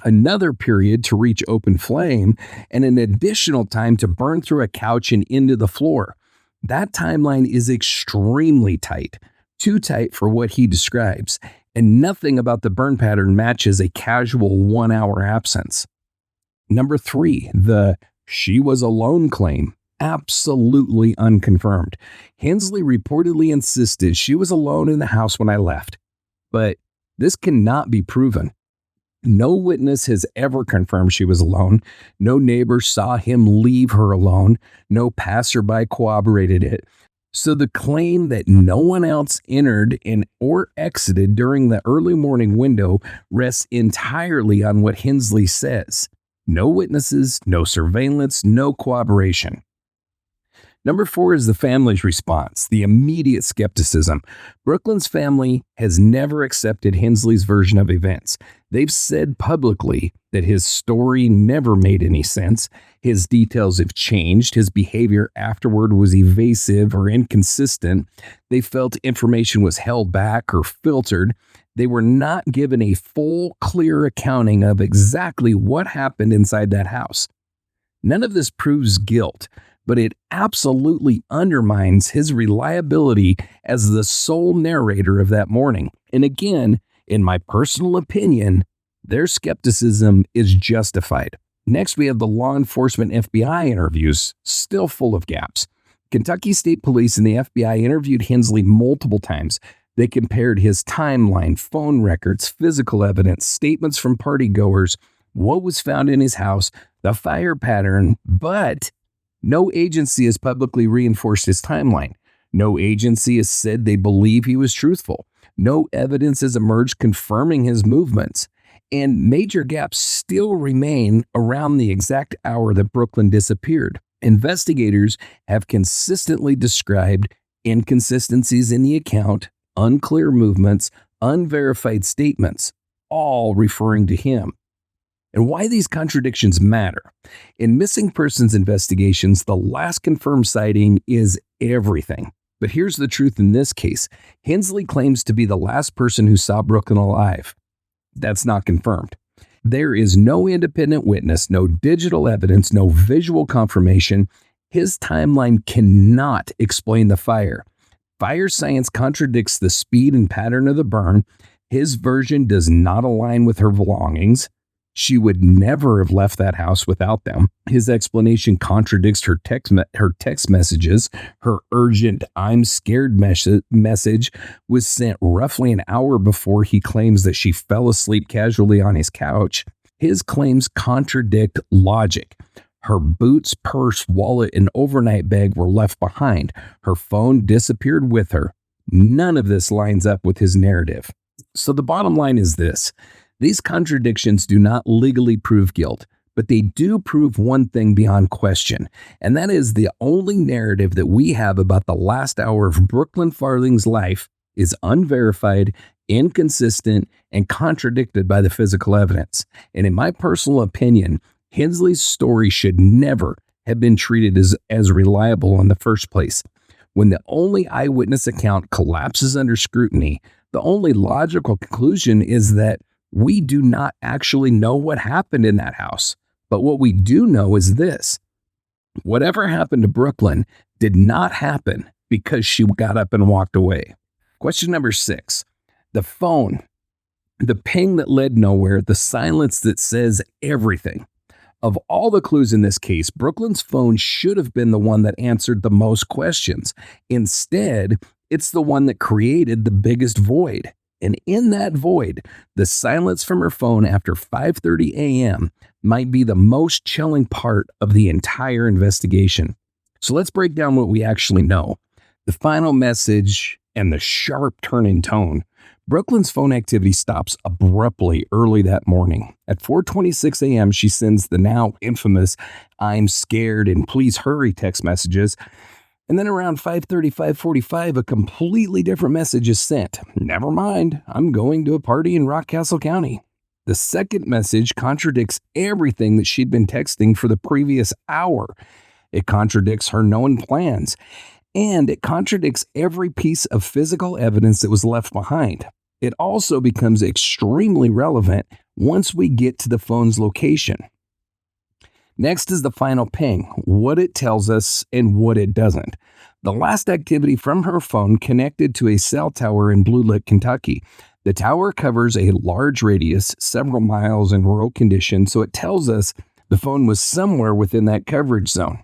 A: Another period to reach open flame, and an additional time to burn through a couch and into the floor. That timeline is extremely tight, too tight for what he describes, and nothing about the burn pattern matches a casual 1-hour absence. Number 3, the she was alone claim. Absolutely unconfirmed. Hensley reportedly insisted she was alone in the house when I left, but this cannot be proven. No witness has ever confirmed she was alone. No neighbor saw him leave her alone. No passerby corroborated it. So the claim that no one else entered or exited during the early morning window rests entirely on what Hensley says. No witnesses, no surveillance, no corroboration. Number 4 is the family's response, the immediate skepticism. Brookelyn's family has never accepted Hensley's version of events. They've said publicly that his story never made any sense. His details have changed. His behavior afterward was evasive or inconsistent. They felt information was held back or filtered. They were not given a full, clear accounting of exactly what happened inside that house. None of this proves guilt, but it absolutely undermines his reliability as the sole narrator of that morning. And again, in my personal opinion, their skepticism is justified. Next, we have the law enforcement FBI interviews, still full of gaps. Kentucky State Police and the FBI interviewed Hensley multiple times. They compared his timeline, phone records, physical evidence, statements from partygoers, what was found in his house, the fire pattern, but no agency has publicly reinforced his timeline. No agency has said they believe he was truthful. No evidence has emerged confirming his movements. And major gaps still remain around the exact hour that Brookelyn disappeared. Investigators have consistently described inconsistencies in the account, unclear movements, unverified statements, all referring to him. And why these contradictions matter. In missing persons investigations, the last confirmed sighting is everything. But here's the truth in this case. Hensley claims to be the last person who saw Brookelyn alive. That's not confirmed. There is no independent witness, no digital evidence, no visual confirmation. His timeline cannot explain the fire. Fire science contradicts the speed and pattern of the burn. His version does not align with her belongings. She would never have left that house without them. His explanation contradicts her text messages. Her urgent "I'm scared" message was sent roughly an hour before he claims that she fell asleep casually on his couch. His claims contradict logic. Her boots, purse, wallet, and overnight bag were left behind. Her phone disappeared with her. None of this lines up with his narrative. So the bottom line is this. These contradictions do not legally prove guilt, but they do prove one thing beyond question, and that is the only narrative that we have about the last hour of Brookelyn Farthing's life is unverified, inconsistent, and contradicted by the physical evidence. And in my personal opinion, Hensley's story should never have been treated as reliable in the first place. When the only eyewitness account collapses under scrutiny, the only logical conclusion is that we do not actually know what happened in that house. But what we do know is this. Whatever happened to Brookelyn did not happen because she got up and walked away. Question number 6. The phone. The ping that led nowhere. The silence that says everything. Of all the clues in this case, Brookelyn's phone should have been the one that answered the most questions. Instead, it's the one that created the biggest void. And in that void, the silence from her phone after 5:30 a.m. might be the most chilling part of the entire investigation. So let's break down what we actually know. The final message and the sharp turn in tone. Brookelyn's phone activity stops abruptly early that morning. At 4:26 a.m., she sends the now infamous "I'm scared" and "please hurry" text messages. And then around 5:30, 5:45, a completely different message is sent. "Never mind, I'm going to a party in Rockcastle County." The second message contradicts everything that she'd been texting for the previous hour. It contradicts her known plans. And it contradicts every piece of physical evidence that was left behind. It also becomes extremely relevant once we get to the phone's location. Next is the final ping, what it tells us and what it doesn't. The last activity from her phone connected to a cell tower in Blue Lick, Kentucky. The tower covers a large radius, several miles in rural conditions, so it tells us the phone was somewhere within that coverage zone,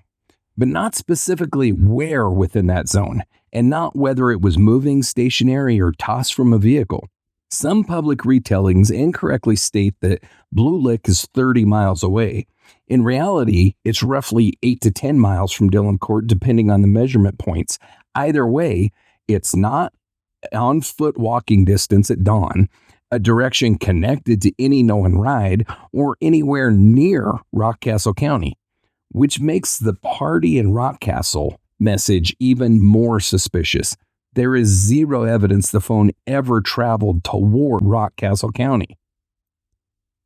A: but not specifically where within that zone, and not whether it was moving, stationary, or tossed from a vehicle. Some public retellings incorrectly state that Blue Lick is 30 miles away. In reality, it's roughly 8 to 10 miles from Dillon Court, depending on the measurement points. Either way, it's not on foot walking distance at dawn, a direction connected to any known ride, or anywhere near Rockcastle County, which makes the party in Rockcastle message even more suspicious. There is zero evidence the phone ever traveled toward Rockcastle County.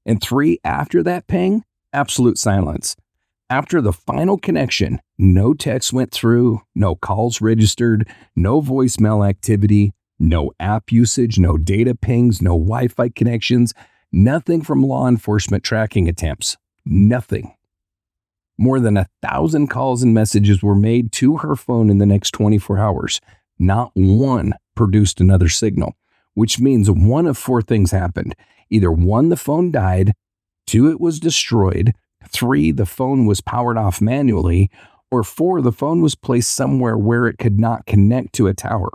A: And 3, after that ping, absolute silence. After the final connection, no text went through, no calls registered, no voicemail activity, no app usage, no data pings, no Wi-Fi connections, nothing from law enforcement tracking attempts. Nothing. More than 1,000 calls and messages were made to her phone in the next 24 hours. Not one produced another signal, which means one of 4 things happened. Either 1, the phone died, 2, it was destroyed, 3, the phone was powered off manually, or 4, the phone was placed somewhere where it could not connect to a tower.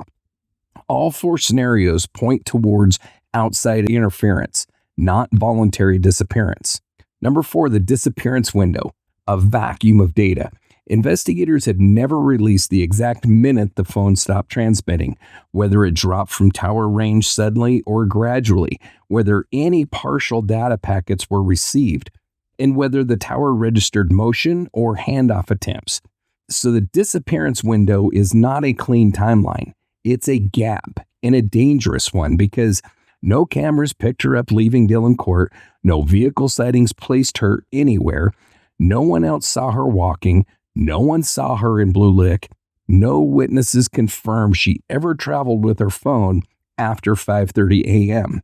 A: All 4 scenarios point towards outside interference, not voluntary disappearance. Number 4, the disappearance window, a vacuum of data. Investigators had never released the exact minute the phone stopped transmitting, whether it dropped from tower range suddenly or gradually, whether any partial data packets were received, and whether the tower registered motion or handoff attempts. So the disappearance window is not a clean timeline. It's a gap, and a dangerous one, because no cameras picked her up leaving Dillon Court, no vehicle sightings placed her anywhere, no one else saw her walking, no one saw her in Blue Lick, no witnesses confirmed she ever traveled with her phone after 5:30 a.m.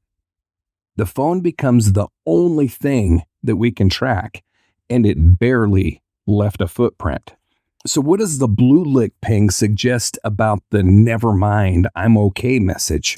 A: The phone becomes the only thing that we can track, and it barely left a footprint. So what does the Blue Lick ping suggest about the "never mind, I'm okay" message?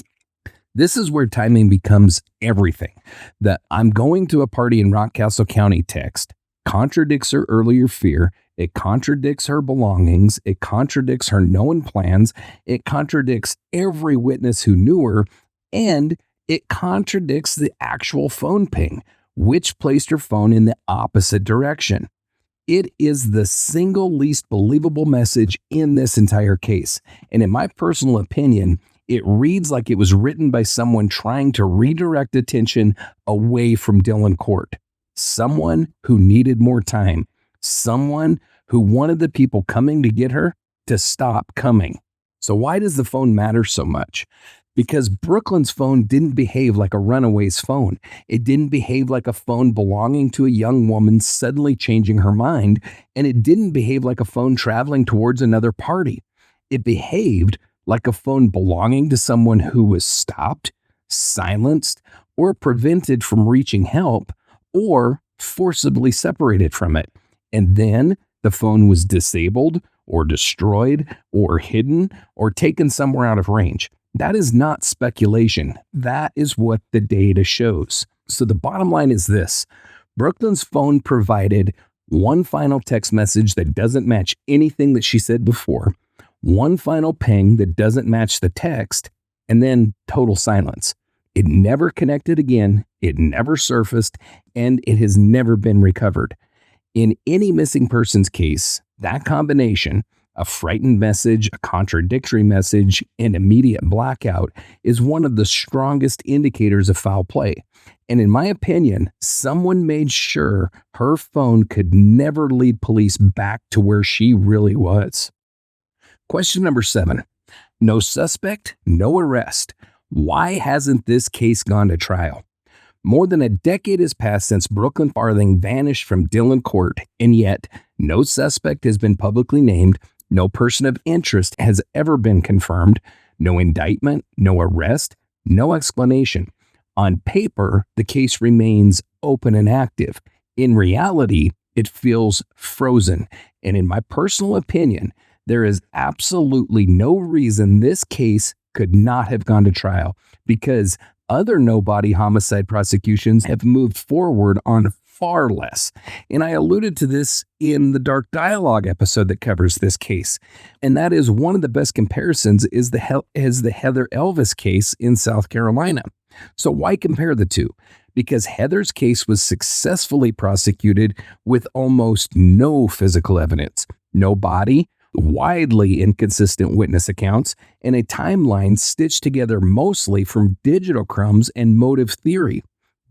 A: This is where timing becomes everything. The "I'm going to a party in Rockcastle County" text contradicts her earlier fear. It contradicts her belongings. It contradicts her known plans. It contradicts every witness who knew her. And it contradicts the actual phone ping, which placed her phone in the opposite direction. It is the single least believable message in this entire case. And in my personal opinion, it reads like it was written by someone trying to redirect attention away from Dillon Court. Someone who needed more time. Someone who wanted the people coming to get her to stop coming. So why does the phone matter so much? Because Brookelyn's phone didn't behave like a runaway's phone. It didn't behave like a phone belonging to a young woman suddenly changing her mind, and it didn't behave like a phone traveling towards another party. It behaved like a phone belonging to someone who was stopped, silenced, or prevented from reaching help, or forcibly separated from it. And then the phone was disabled, or destroyed, or hidden, or taken somewhere out of range. That is not speculation. That is what the data shows. So the bottom line is this. Brookelyn's phone provided one final text message that doesn't match anything that she said before, one final ping that doesn't match the text, and then total silence. It never connected again, it never surfaced, and it has never been recovered. In any missing persons case, that combination, a frightened message, a contradictory message, and immediate blackout, is one of the strongest indicators of foul play. And in my opinion, someone made sure her phone could never lead police back to where she really was. Question number 7. No suspect, no arrest. Why hasn't this case gone to trial? More than a decade has passed since Brookelyn Farthing vanished from Dillon Court, and yet no suspect has been publicly named, no person of interest has ever been confirmed, no indictment, no arrest, no explanation. On paper, the case remains open and active. In reality, it feels frozen. And in my personal opinion, there is absolutely no reason this case could not have gone to trial, because other no-body homicide prosecutions have moved forward on far less. And I alluded to this in the Dark Dialogue episode that covers this case. And that is one of the best comparisons is the Heather Elvis case in South Carolina. So why compare the two? Because Heather's case was successfully prosecuted with almost no physical evidence, no body, widely inconsistent witness accounts, and a timeline stitched together mostly from digital crumbs and motive theory.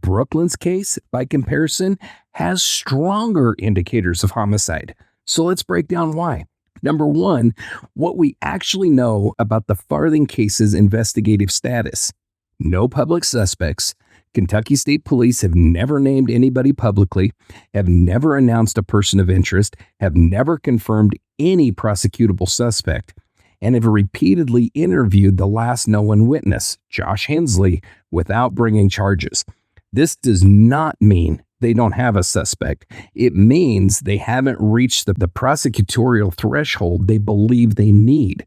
A: Brookelyn's case, by comparison, has stronger indicators of homicide. So let's break down why. Number 1, what we actually know about the Farthing case's investigative status. No public suspects. Kentucky State Police have never named anybody publicly, have never announced a person of interest, have never confirmed any prosecutable suspect, and have repeatedly interviewed the last known witness, Josh Hensley, without bringing charges. This does not mean they don't have a suspect. It means they haven't reached the prosecutorial threshold they believe they need.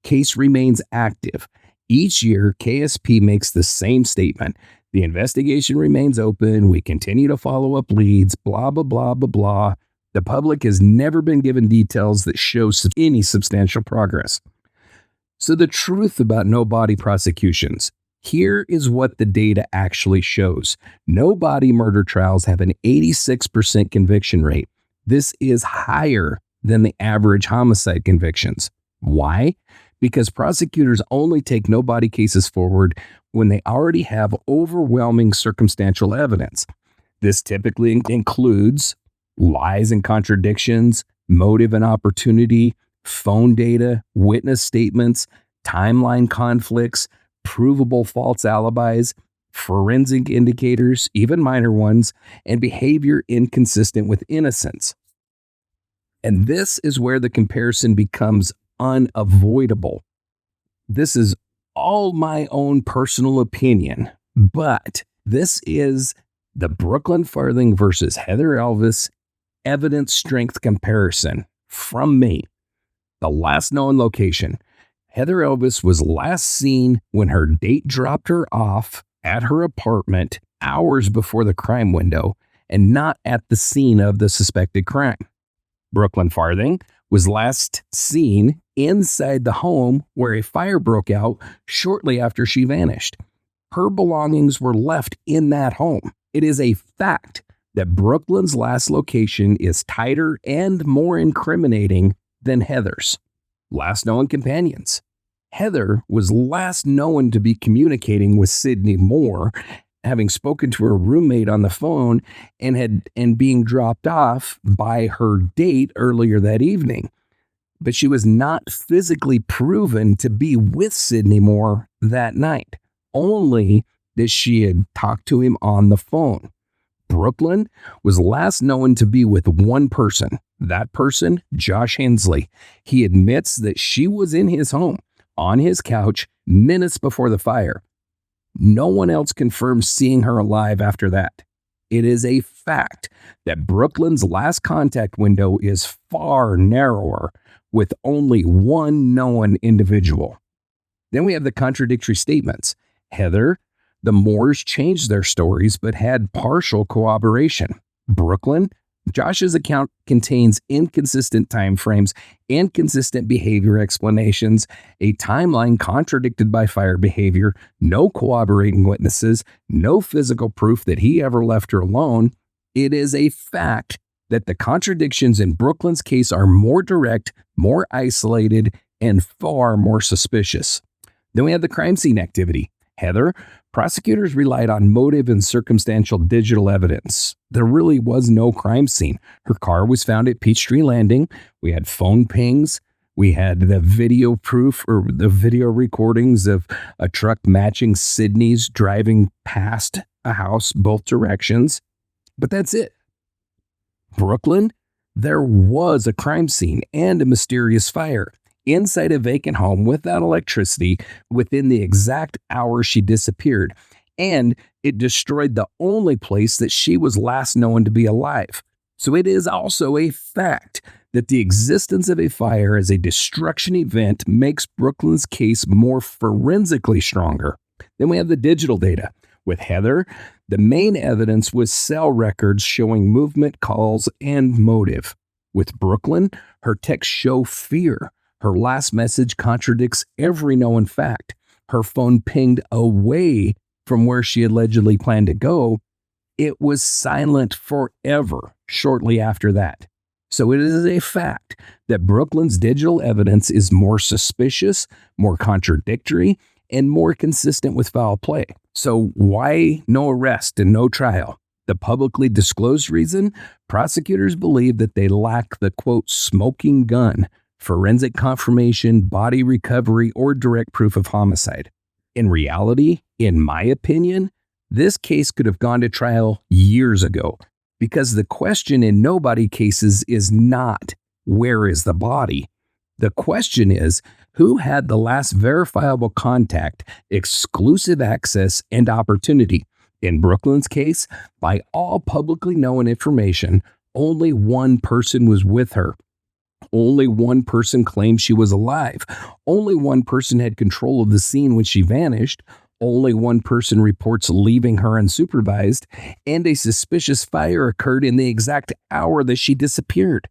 A: Case remains active. Each year, KSP makes the same statement. The investigation remains open. We continue to follow up leads, blah, blah, blah, blah, blah. The public has never been given details that show any substantial progress. So the truth about no-body prosecutions. Here is what the data actually shows. No-body murder trials have an 86% conviction rate. This is higher than the average homicide convictions. Why? Because prosecutors only take no-body cases forward when they already have overwhelming circumstantial evidence. This typically includes lies and contradictions, motive and opportunity, phone data, witness statements, timeline conflicts, provable false alibis, forensic indicators, even minor ones, and behavior inconsistent with innocence. And this is where the comparison becomes unavoidable. This is all my own personal opinion, but this is the Brookelyn Farthing versus Heather Elvis evidence strength comparison from me. The last known location, Heather Elvis was last seen when her date dropped her off at her apartment hours before the crime window and not at the scene of the suspected crime. Brookelyn Farthing was last seen inside the home where a fire broke out shortly after she vanished. Her belongings were left in that home. It is a fact that Brookelyn's last location is tighter and more incriminating than Heather's. Last known companions. Heather was last known to be communicating with Sydney Moore, having spoken to her roommate on the phone and being dropped off by her date earlier that evening. But she was not physically proven to be with Sydney Moore that night, only that she had talked to him on the phone. Brookelyn was last known to be with one person. That person, Josh Hensley. He admits that she was in his home, on his couch, minutes before the fire. No one else confirms seeing her alive after that. It is a fact that Brookelyn's last contact window is far narrower, with only one known individual. Then we have the contradictory statements. Heather, the Moores changed their stories but had partial corroboration. Brookelyn, Josh's account contains inconsistent time frames, inconsistent behavior explanations, a timeline contradicted by fire behavior, no corroborating witnesses, no physical proof that he ever left her alone. It is a fact that the contradictions in Brookelyn's case are more direct, more isolated, and far more suspicious. Then we have the crime scene activity. Heather, prosecutors relied on motive and circumstantial digital evidence. There really was no crime scene. Her car was found at Peachtree Landing. We had phone pings. We had the video proof or the video recordings of a truck matching Sydney's driving past a house both directions. But that's it. Brookelyn, there was a crime scene and a mysterious fire inside a vacant home without electricity within the exact hour she disappeared, and it destroyed the only place that she was last known to be alive. So it is also a fact that the existence of a fire as a destruction event makes Brookelyn's case more forensically stronger. Then we have the digital data. With Heather, the main evidence was cell records showing movement, calls, and motive. With Brookelyn, her texts show fear. Her last message contradicts every known fact. Her phone pinged away from where she allegedly planned to go. It was silent forever shortly after that. So it is a fact that Brookelyn's digital evidence is more suspicious, more contradictory, and more consistent with foul play. So why no arrest and no trial? The publicly disclosed reason? Prosecutors believe that they lack the, quote, smoking gun, forensic confirmation, body recovery, or direct proof of homicide. In reality, in my opinion, this case could have gone to trial years ago, because the question in nobody cases is not, where is the body? The question is, who had the last verifiable contact, exclusive access, and opportunity? In Brookelyn's case, by all publicly known information, only one person was with her. Only one person claimed she was alive. Only one person had control of the scene when she vanished. Only one person reports leaving her unsupervised, and a suspicious fire occurred in the exact hour that she disappeared.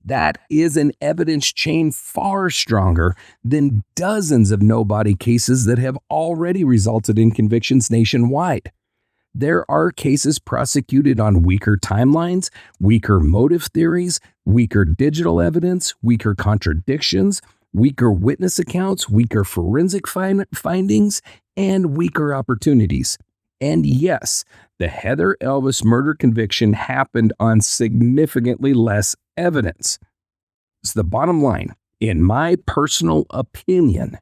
A: That is an evidence chain far stronger than dozens of nobody cases that have already resulted in convictions nationwide. There are cases prosecuted on weaker timelines, weaker motive theories, weaker digital evidence, weaker contradictions, weaker witness accounts, weaker forensic findings, and weaker opportunities. And yes, the Heather Elvis murder conviction happened on significantly less evidence. So the bottom line, in my personal opinion,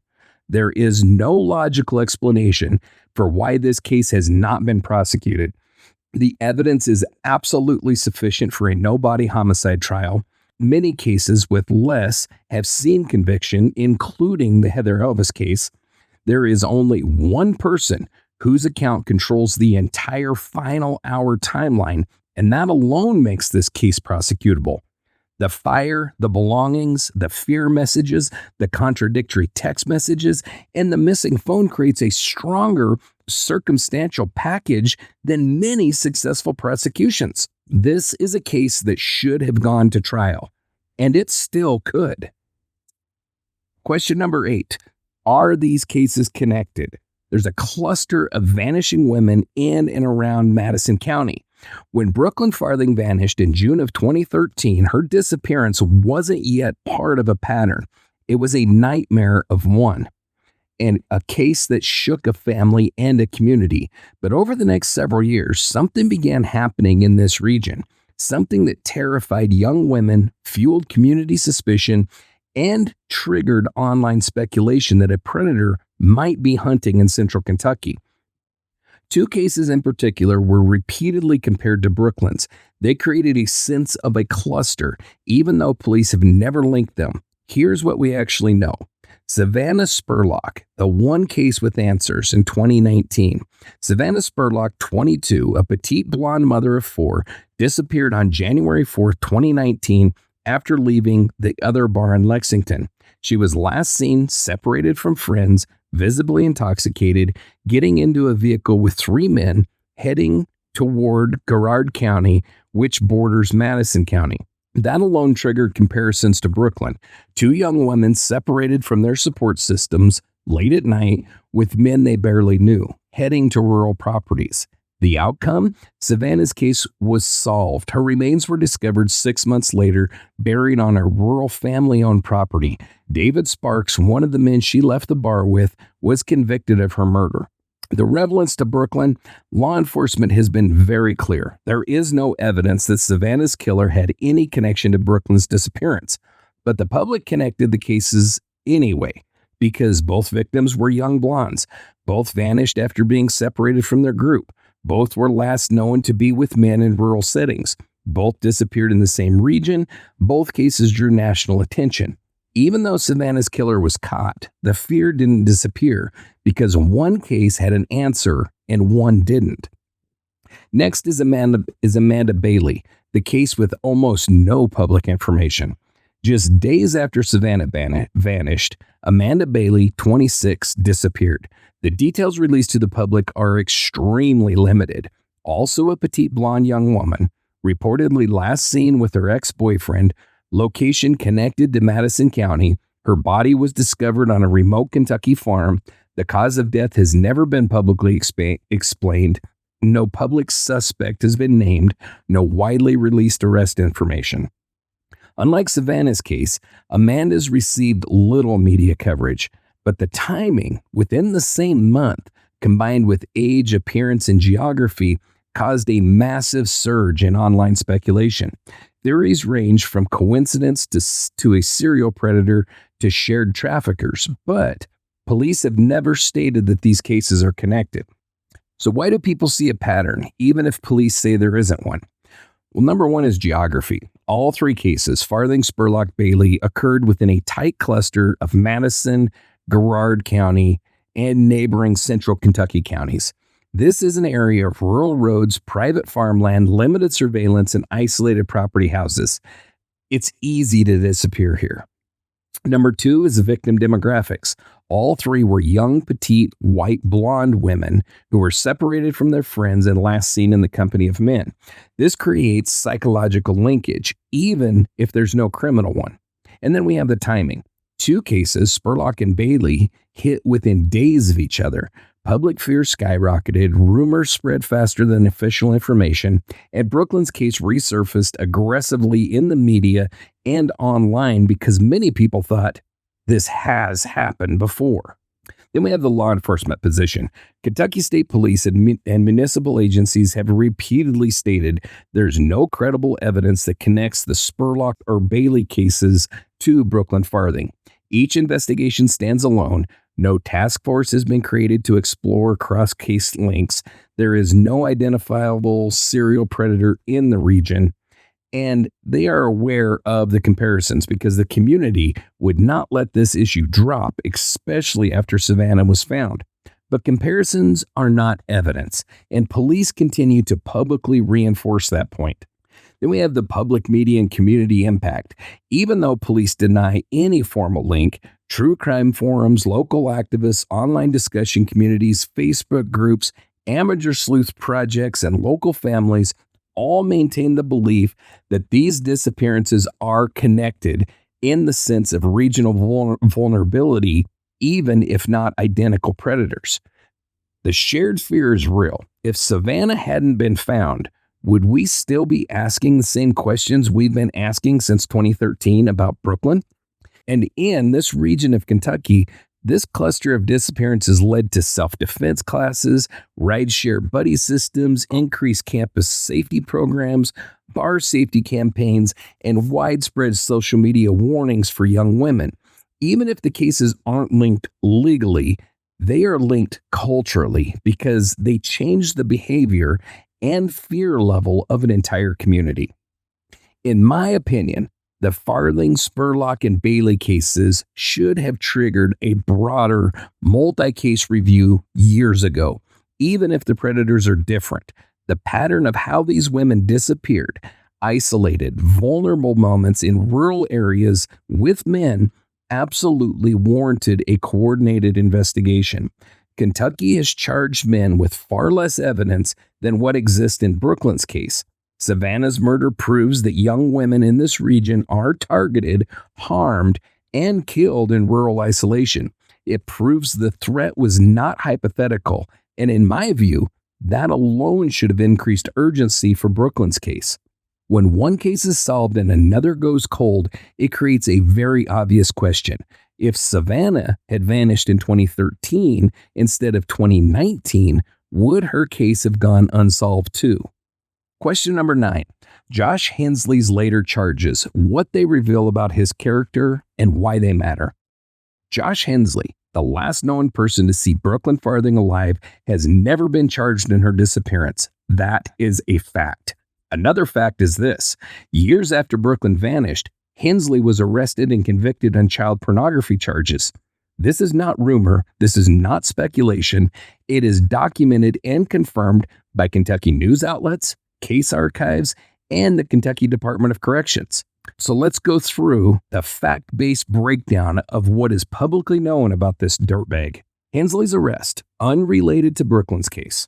A: there is no logical explanation for why this case has not been prosecuted. The evidence is absolutely sufficient for a no-body homicide trial. Many cases with less have seen conviction, including the Heather Elvis case. There is only one person whose account controls the entire final hour timeline, and that alone makes this case prosecutable. The fire, the belongings, the fear messages, the contradictory text messages, and the missing phone creates a stronger circumstantial package than many successful prosecutions. This is a case that should have gone to trial, and it still could. Question number 8. Are these cases connected? There's a cluster of vanishing women in and around Madison County. When Brookelyn Farthing vanished in June of 2013, her disappearance wasn't yet part of a pattern. It was a nightmare of one, and a case that shook a family and a community. But over the next several years, something began happening in this region, something that terrified young women, fueled community suspicion, and triggered online speculation that a predator might be hunting in central Kentucky. 2 cases in particular were repeatedly compared to Brookelyn's. They created a sense of a cluster, even though police have never linked them. Here's what we actually know. Savannah Spurlock, the one case with answers in 2019. Savannah Spurlock, 22, a petite blonde mother of 4, disappeared on January 4, 2019 after leaving the other bar in Lexington. She was last seen separated from friends, visibly intoxicated, getting into a vehicle with 3 men heading toward Garrard County, which borders Madison County. That alone triggered comparisons to Brookelyn. 2 young women separated from their support systems late at night with men they barely knew, heading to rural properties. The outcome? Savannah's case was solved. Her remains were discovered 6 months later, buried on a rural family-owned property. David Sparks, one of the men she left the bar with, was convicted of her murder. The relevance to Brookelyn, law enforcement has been very clear. There is no evidence that Savannah's killer had any connection to Brookelyn's disappearance, but the public connected the cases anyway, because both victims were young blondes. Both vanished after being separated from their group. Both were last known to be with men in rural settings. Both disappeared in the same region. Both cases drew national attention. Even though Savannah's killer was caught, the fear didn't disappear because one case had an answer and one didn't. Next is Amanda Bailey, the case with almost no public information. Just days after Savannah vanished, Amanda Bailey, 26, disappeared. The details released to the public are extremely limited. Also a petite blonde young woman, reportedly last seen with her ex-boyfriend, location connected to Madison County. Her body was discovered on a remote Kentucky farm. The cause of death has never been publicly explained. No public suspect has been named. No widely released arrest information. Unlike Savannah's case, Amanda's received little media coverage, but the timing within the same month, combined with age, appearance, and geography, caused a massive surge in online speculation. Theories range from coincidence to a serial predator to shared traffickers, but police have never stated that these cases are connected. So why do people see a pattern, even if police say there isn't one? Well, number 1 is geography. All 3 cases, Farthing, Spurlock, Bailey, occurred within a tight cluster of Madison, Garrard County, and neighboring central Kentucky counties. This is an area of rural roads, private farmland, limited surveillance, and isolated property houses. It's easy to disappear here. Number 2 is the victim demographics. All 3 were young, petite, white, blonde women who were separated from their friends and last seen in the company of men. This creates psychological linkage, even if there's no criminal one. And then we have the timing. 2 cases, Spurlock and Bailey, hit within days of each other. Public fear skyrocketed, rumors spread faster than official information, and Brookelyn's case resurfaced aggressively in the media and online because many people thought this has happened before. Then we have the law enforcement position. Kentucky State Police and municipal agencies have repeatedly stated there's no credible evidence that connects the Spurlock or Bailey cases to Brookelyn Farthing. Each investigation stands alone. No task force has been created to explore cross-case links. There is no identifiable serial predator in the region, and they are aware of the comparisons because the community would not let this issue drop, especially after Savannah was found. But comparisons are not evidence, and police continue to publicly reinforce that point. Then we have the public media and community impact. Even though police deny any formal link, true crime forums, local activists, online discussion communities, Facebook groups, amateur sleuth projects, and local families all maintain the belief that these disappearances are connected in the sense of regional vulnerability, even if not identical predators. The shared fear is real. If Savannah hadn't been found, would we still be asking the same questions we've been asking since 2013 about Brookelyn? And in this region of Kentucky, this cluster of disappearances led to self-defense classes, rideshare buddy systems, increased campus safety programs, bar safety campaigns, and widespread social media warnings for young women. Even if the cases aren't linked legally, they are linked culturally because they change the behavior and fear level of an entire community. In my opinion, the Farthing, Spurlock, and Bailey cases should have triggered a broader multi-case review years ago, even if the predators are different. The pattern of how these women disappeared, isolated, vulnerable moments in rural areas with men absolutely warranted a coordinated investigation. Kentucky has charged men with far less evidence than what exists in Brookelyn's case. Savannah's murder proves that young women in this region are targeted, harmed, and killed in rural isolation. It proves the threat was not hypothetical, and in my view, that alone should have increased urgency for Brookelyn's case. When one case is solved and another goes cold, it creates a very obvious question. If Savannah had vanished in 2013 instead of 2019, would her case have gone unsolved too? Question number 9. Josh Hensley's later charges, what they reveal about his character and why they matter. Josh Hensley, the last known person to see Brookelyn Farthing alive, has never been charged in her disappearance. That is a fact. Another fact is this. Years after Brookelyn vanished, Hensley was arrested and convicted on child pornography charges. This is not rumor. This is not speculation. It is documented and confirmed by Kentucky news outlets, case archives, and the Kentucky Department of Corrections. So let's go through the fact-based breakdown of what is publicly known about this dirtbag. Hensley's arrest, unrelated to Brookelyn's case.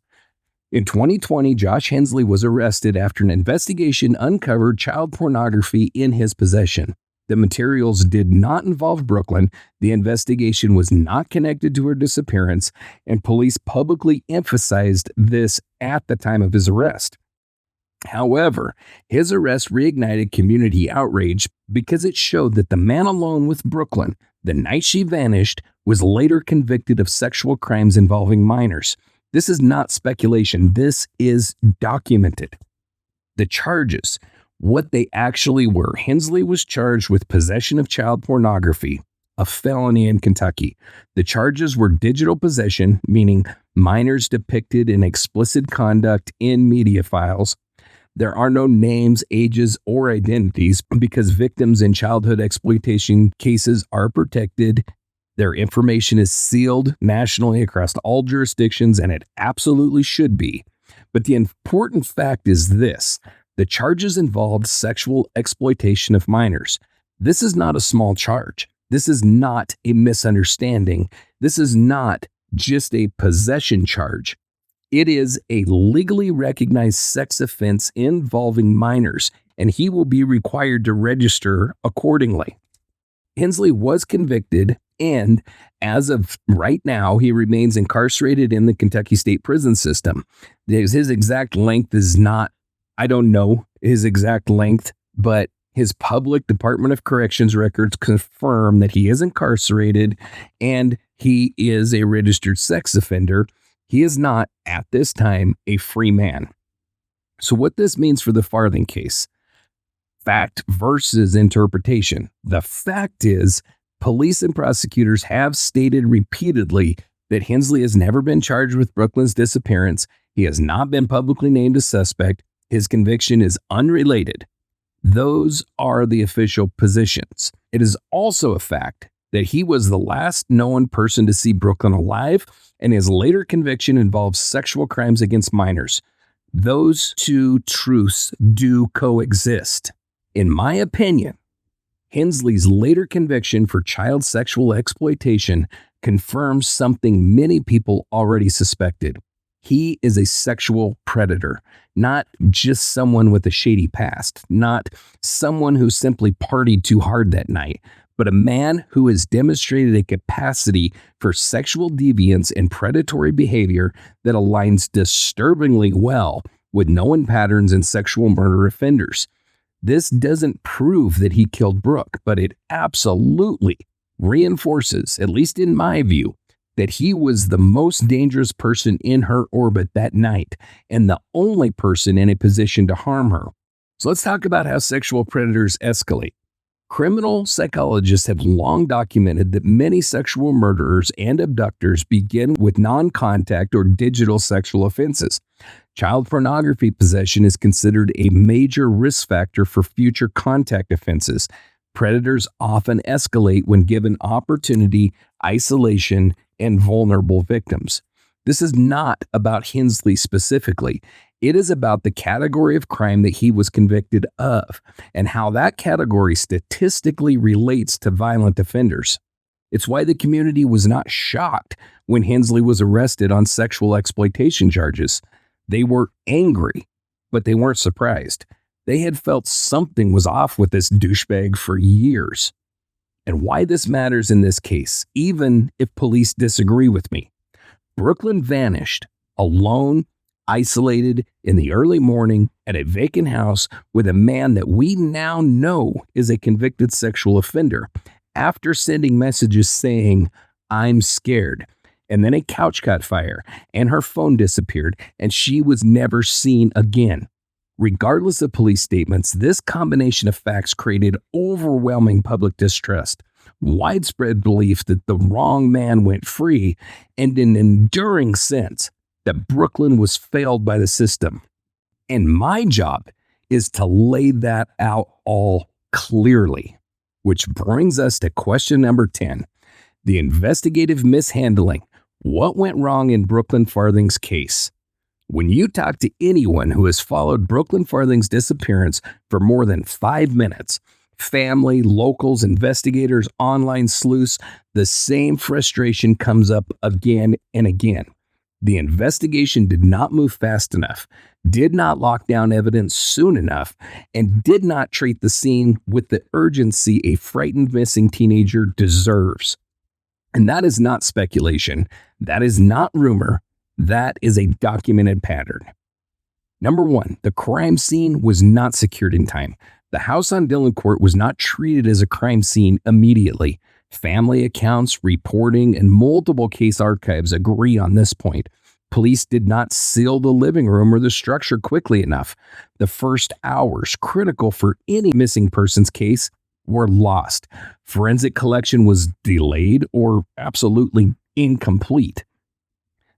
A: In 2020, Josh Hensley was arrested after an investigation uncovered child pornography in his possession. The materials did not involve Brookelyn, the investigation was not connected to her disappearance, and police publicly emphasized this at the time of his arrest. However, his arrest reignited community outrage because it showed that the man alone with Brookelyn, the night she vanished, was later convicted of sexual crimes involving minors. This is not speculation. This is documented. The charges, what they actually were. Hensley was charged with possession of child pornography, a felony in Kentucky. The charges were digital possession, meaning minors depicted in explicit conduct in media files. There are no names, ages, or identities because victims in childhood exploitation cases are protected. Their information is sealed nationally across all jurisdictions, and it absolutely should be. But the important fact is this. The charges involved sexual exploitation of minors. This is not a small charge. This is not a misunderstanding. This is not just a possession charge. It is a legally recognized sex offense involving minors, and he will be required to register accordingly. Hensley was convicted, and as of right now, he remains incarcerated in the Kentucky State Prison System. His exact length is not, I don't know his exact length, but his public Department of Corrections records confirm that he is incarcerated and he is a registered sex offender. He is not, at this time, a free man. So what this means for the Farthing case, fact versus interpretation. The fact is, police and prosecutors have stated repeatedly that Hensley has never been charged with Brookelyn's disappearance. He has not been publicly named a suspect. His conviction is unrelated. Those are the official positions. It is also a fact that he was the last known person to see Brookelyn alive, and his later conviction involves sexual crimes against minors. Those two truths do coexist. In my opinion, Hensley's later conviction for child sexual exploitation confirms something many people already suspected. He is a sexual predator, not just someone with a shady past, not someone who simply partied too hard that night, but a man who has demonstrated a capacity for sexual deviance and predatory behavior that aligns disturbingly well with known patterns in sexual murder offenders. This doesn't prove that he killed Brooke, but it absolutely reinforces, at least in my view, that he was the most dangerous person in her orbit that night and the only person in a position to harm her. So let's talk about how sexual predators escalate. Criminal psychologists have long documented that many sexual murderers and abductors begin with non-contact or digital sexual offenses. Child pornography possession is considered a major risk factor for future contact offenses. Predators often escalate when given opportunity, isolation, and vulnerable victims. This is not about Hensley specifically. It is about the category of crime that he was convicted of and how that category statistically relates to violent offenders. It's why the community was not shocked when Hensley was arrested on sexual exploitation charges. They were angry, but they weren't surprised. They had felt something was off with this douchebag for years. And why this matters in this case, even if police disagree with me. Brookelyn vanished, alone, isolated, in the early morning at a vacant house with a man that we now know is a convicted sexual offender, after sending messages saying, "I'm scared." And then a couch caught fire, and her phone disappeared, and she was never seen again. Regardless of police statements, this combination of facts created overwhelming public distrust, widespread belief that the wrong man went free, and an enduring sense that Brookelyn was failed by the system. And my job is to lay that out all clearly. Which brings us to question number 10, the investigative mishandling. What went wrong in Brookelyn Farthing's case? When you talk to anyone who has followed Brookelyn Farthing's disappearance for more than 5 minutes, family, locals, investigators, online sleuths, the same frustration comes up again and again. The investigation did not move fast enough, did not lock down evidence soon enough, and did not treat the scene with the urgency a frightened missing teenager deserves. And that is not speculation. That is not rumor. That is a documented pattern. Number 1, the crime scene was not secured in time. The house on Dillon Court was not treated as a crime scene immediately. Family accounts, reporting, and multiple case archives agree on this point. Police did not seal the living room or the structure quickly enough. The first hours, critical for any missing persons case, were lost. Forensic collection was delayed or absolutely incomplete.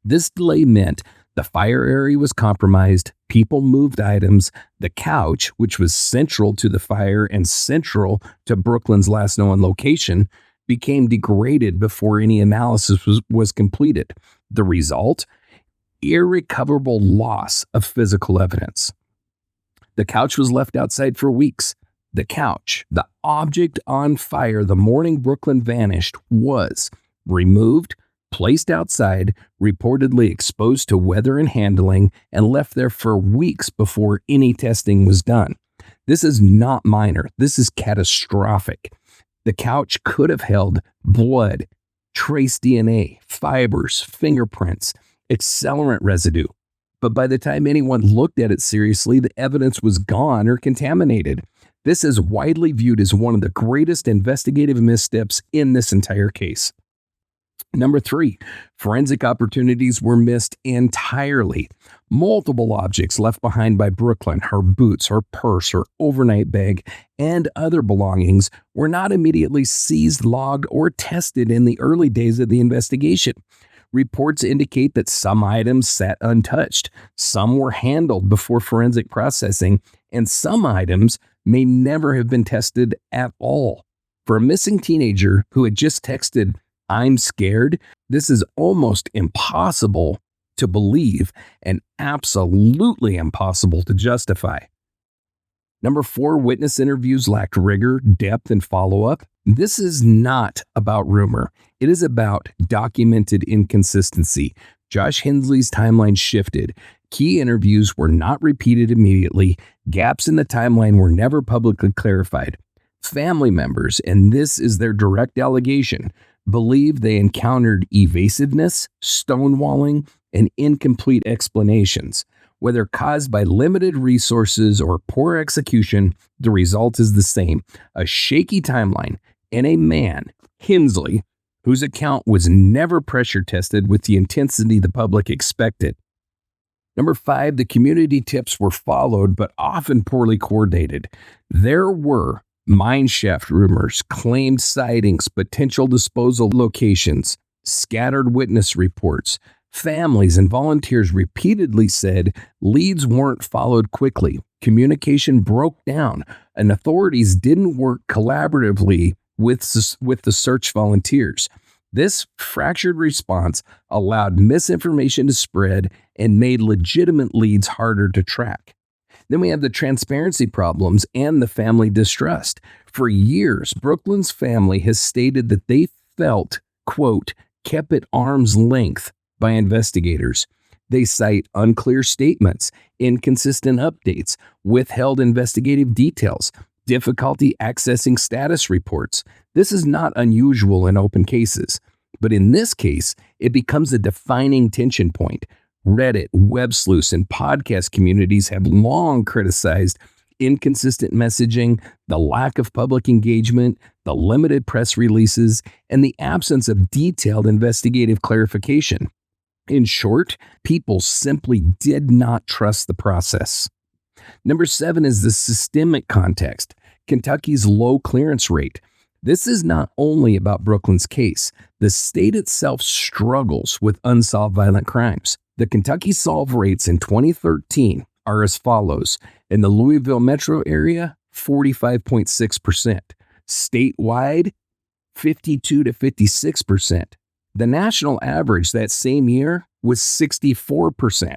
A: This delay meant the fire area was compromised, people moved items, the couch, which was central to the fire and central to Brookelyn's last known location, became degraded before any analysis was completed. The result? Irrecoverable loss of physical evidence. The couch was left outside for weeks. The couch, the object on fire the morning Brookelyn vanished, was removed, placed outside, reportedly exposed to weather and handling, and left there for weeks before any testing was done. This is not minor. This is catastrophic. The couch could have held blood, trace DNA, fibers, fingerprints, accelerant residue. But by the time anyone looked at it seriously, the evidence was gone or contaminated. This is widely viewed as one of the greatest investigative missteps in this entire case. Number 3, forensic opportunities were missed entirely. Multiple objects left behind by Brookelyn, her boots, her purse, her overnight bag, and other belongings were not immediately seized, logged, or tested in the early days of the investigation. Reports indicate that some items sat untouched, some were handled before forensic processing, and some items may never have been tested at all. For a missing teenager who had just texted, "I'm scared," this is almost impossible to believe and absolutely impossible to justify. Number 4, witness interviews lacked rigor, depth, and follow-up. This is not about rumor. It is about documented inconsistency. Josh Hensley's timeline shifted. Key interviews were not repeated immediately. Gaps in the timeline were never publicly clarified. Family members, and this is their direct allegation, believe they encountered evasiveness, stonewalling, and incomplete explanations. Whether caused by limited resources or poor execution, the result is the same: a shaky timeline and a man, Hensley, whose account was never pressure tested with the intensity the public expected. Number 5, the community tips were followed but often poorly coordinated. There were mine shaft rumors, claimed sightings, potential disposal locations, scattered witness reports. Families and volunteers repeatedly said leads weren't followed quickly, communication broke down, and authorities didn't work collaboratively with the search volunteers. This fractured response allowed misinformation to spread and made legitimate leads harder to track. Then we have the transparency problems and the family distrust. For years, Brookelyn's family has stated that they felt, quote, kept at arm's length by investigators. They cite unclear statements, inconsistent updates, withheld investigative details, difficulty accessing status reports. This is not unusual in open cases, but in this case, it becomes a defining tension point. Reddit, web sleuths, and podcast communities have long criticized inconsistent messaging, the lack of public engagement, the limited press releases, and the absence of detailed investigative clarification. In short, people simply did not trust the process. Number 7 is the systemic context, Kentucky's low clearance rate. This is not only about Brookelyn's case. The state itself struggles with unsolved violent crimes. The Kentucky solve rates in 2013 are as follows. In the Louisville metro area, 45.6%. Statewide, 52 to 56%. The national average that same year was 64%.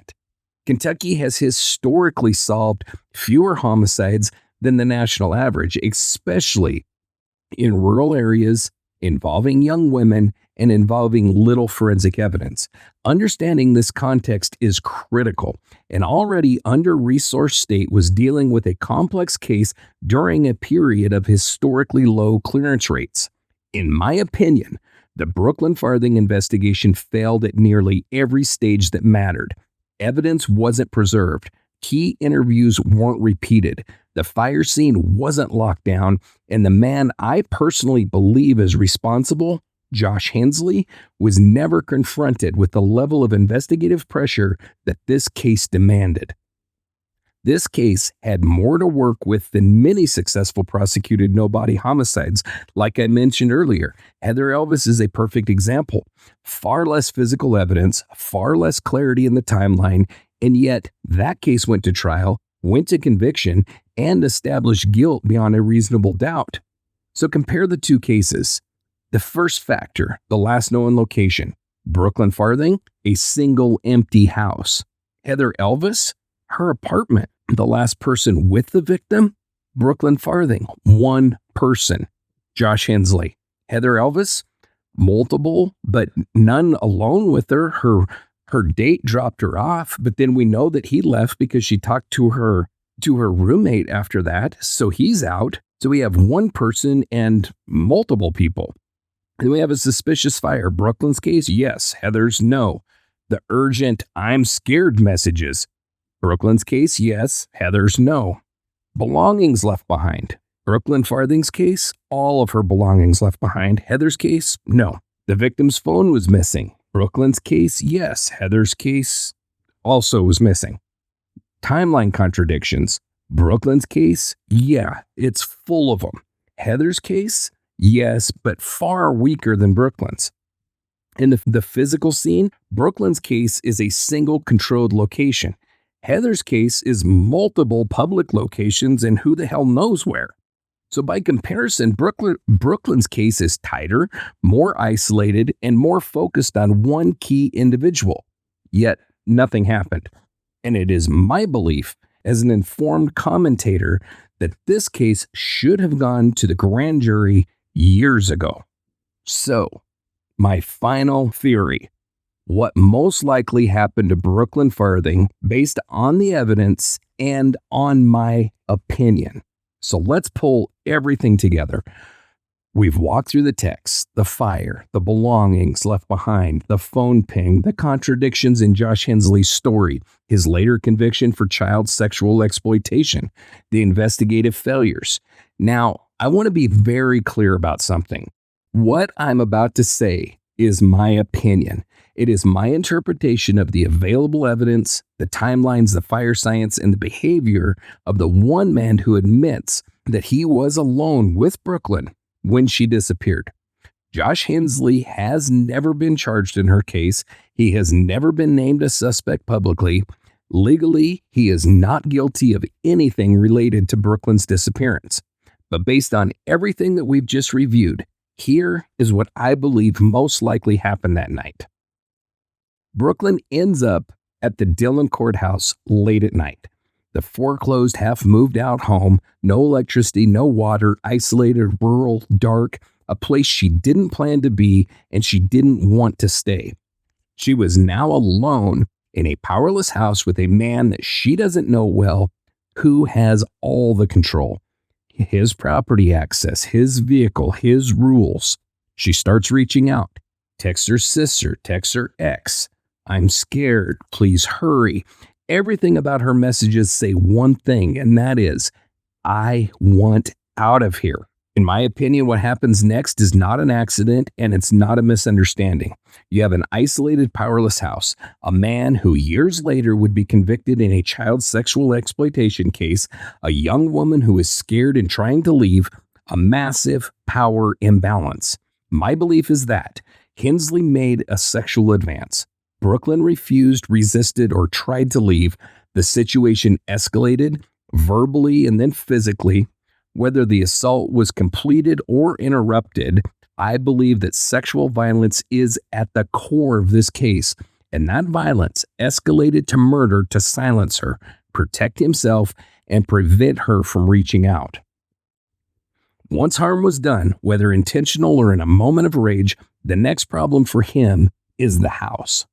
A: Kentucky has historically solved fewer homicides than the national average, especially in rural areas involving young women and involving little forensic evidence. Understanding this context is critical. An already under-resourced state was dealing with a complex case during a period of historically low clearance rates. In my opinion, the Brookelyn Farthing investigation failed at nearly every stage that mattered. Evidence wasn't preserved. Key interviews weren't repeated. The fire scene wasn't locked down. And the man I personally believe is responsible, Josh Hensley, was never confronted with the level of investigative pressure that this case demanded. This case had more to work with than many successful prosecuted no-body homicides. Like I mentioned earlier, Heather Elvis is a perfect example. Far less physical evidence, far less clarity in the timeline, and yet that case went to trial, went to conviction, and established guilt beyond a reasonable doubt. So compare the two cases. The first factor, the last known location. Brookelyn Farthing, a single empty house. Heather Elvis, her apartment. The last person with the victim, Brookelyn Farthing, one person. Josh Hensley. Heather Elvis, multiple, but none alone with her. Her date dropped her off, but then we know that he left because she talked to her roommate after that, so he's out. So we have one person and multiple people. Then we have a suspicious fire. Brookelyn's case, yes. Heather's, no. The urgent, I'm scared messages. Brookelyn's case, yes. Heather's, no. Belongings left behind. Brookelyn Farthing's case, all of her belongings left behind. Heather's case, no. The victim's phone was missing. Brookelyn's case, yes. Heather's case also was missing. Timeline contradictions. Brookelyn's case, yeah, it's full of them. Heather's case, yes, but far weaker than Brookelyn's. In the physical scene, Brookelyn's case is a single controlled location. Heather's case is multiple public locations and who the hell knows where. So by comparison, Brookelyn's case is tighter, more isolated, and more focused on one key individual. Yet nothing happened. And it is my belief, as an informed commentator, that this case should have gone to the grand jury years ago. So, my final theory: what most likely happened to Brookelyn Farthing based on the evidence and on my opinion. So let's pull everything together. We've walked through the text, the fire, the belongings left behind, the phone ping, the contradictions in Josh Hensley's story, his later conviction for child sexual exploitation, the investigative failures. Now, I want to be very clear about something. What I'm about to say is my opinion. It is my interpretation of the available evidence, the timelines, the fire science, and the behavior of the one man who admits that he was alone with Brookelyn when she disappeared. Josh Hensley has never been charged in her case. He has never been named a suspect publicly. Legally, he is not guilty of anything related to Brookelyn's disappearance. But based on everything that we've just reviewed, here is what I believe most likely happened that night. Brookelyn ends up at the Dillon courthouse late at night. The foreclosed, half-moved-out home, no electricity, no water, isolated, rural, dark, a place she didn't plan to be and she didn't want to stay. She was now alone in a powerless house with a man that she doesn't know well, who has all the control. His property access, his vehicle, his rules. She starts reaching out. Texts her sister, texts her ex. I'm scared, please hurry. Everything about her messages say one thing, and that is, I want out of here. In my opinion, what happens next is not an accident, and it's not a misunderstanding. You have an isolated, powerless house, a man who years later would be convicted in a child sexual exploitation case, a young woman who is scared and trying to leave, a massive power imbalance. My belief is that Hensley made a sexual advance. Brookelyn refused, resisted, or tried to leave. The situation escalated, verbally and then physically. Whether the assault was completed or interrupted, I believe that sexual violence is at the core of this case, and that violence escalated to murder to silence her, protect himself, and prevent her from reaching out. Once harm was done, whether intentional or in a moment of rage, the next problem for him is the house.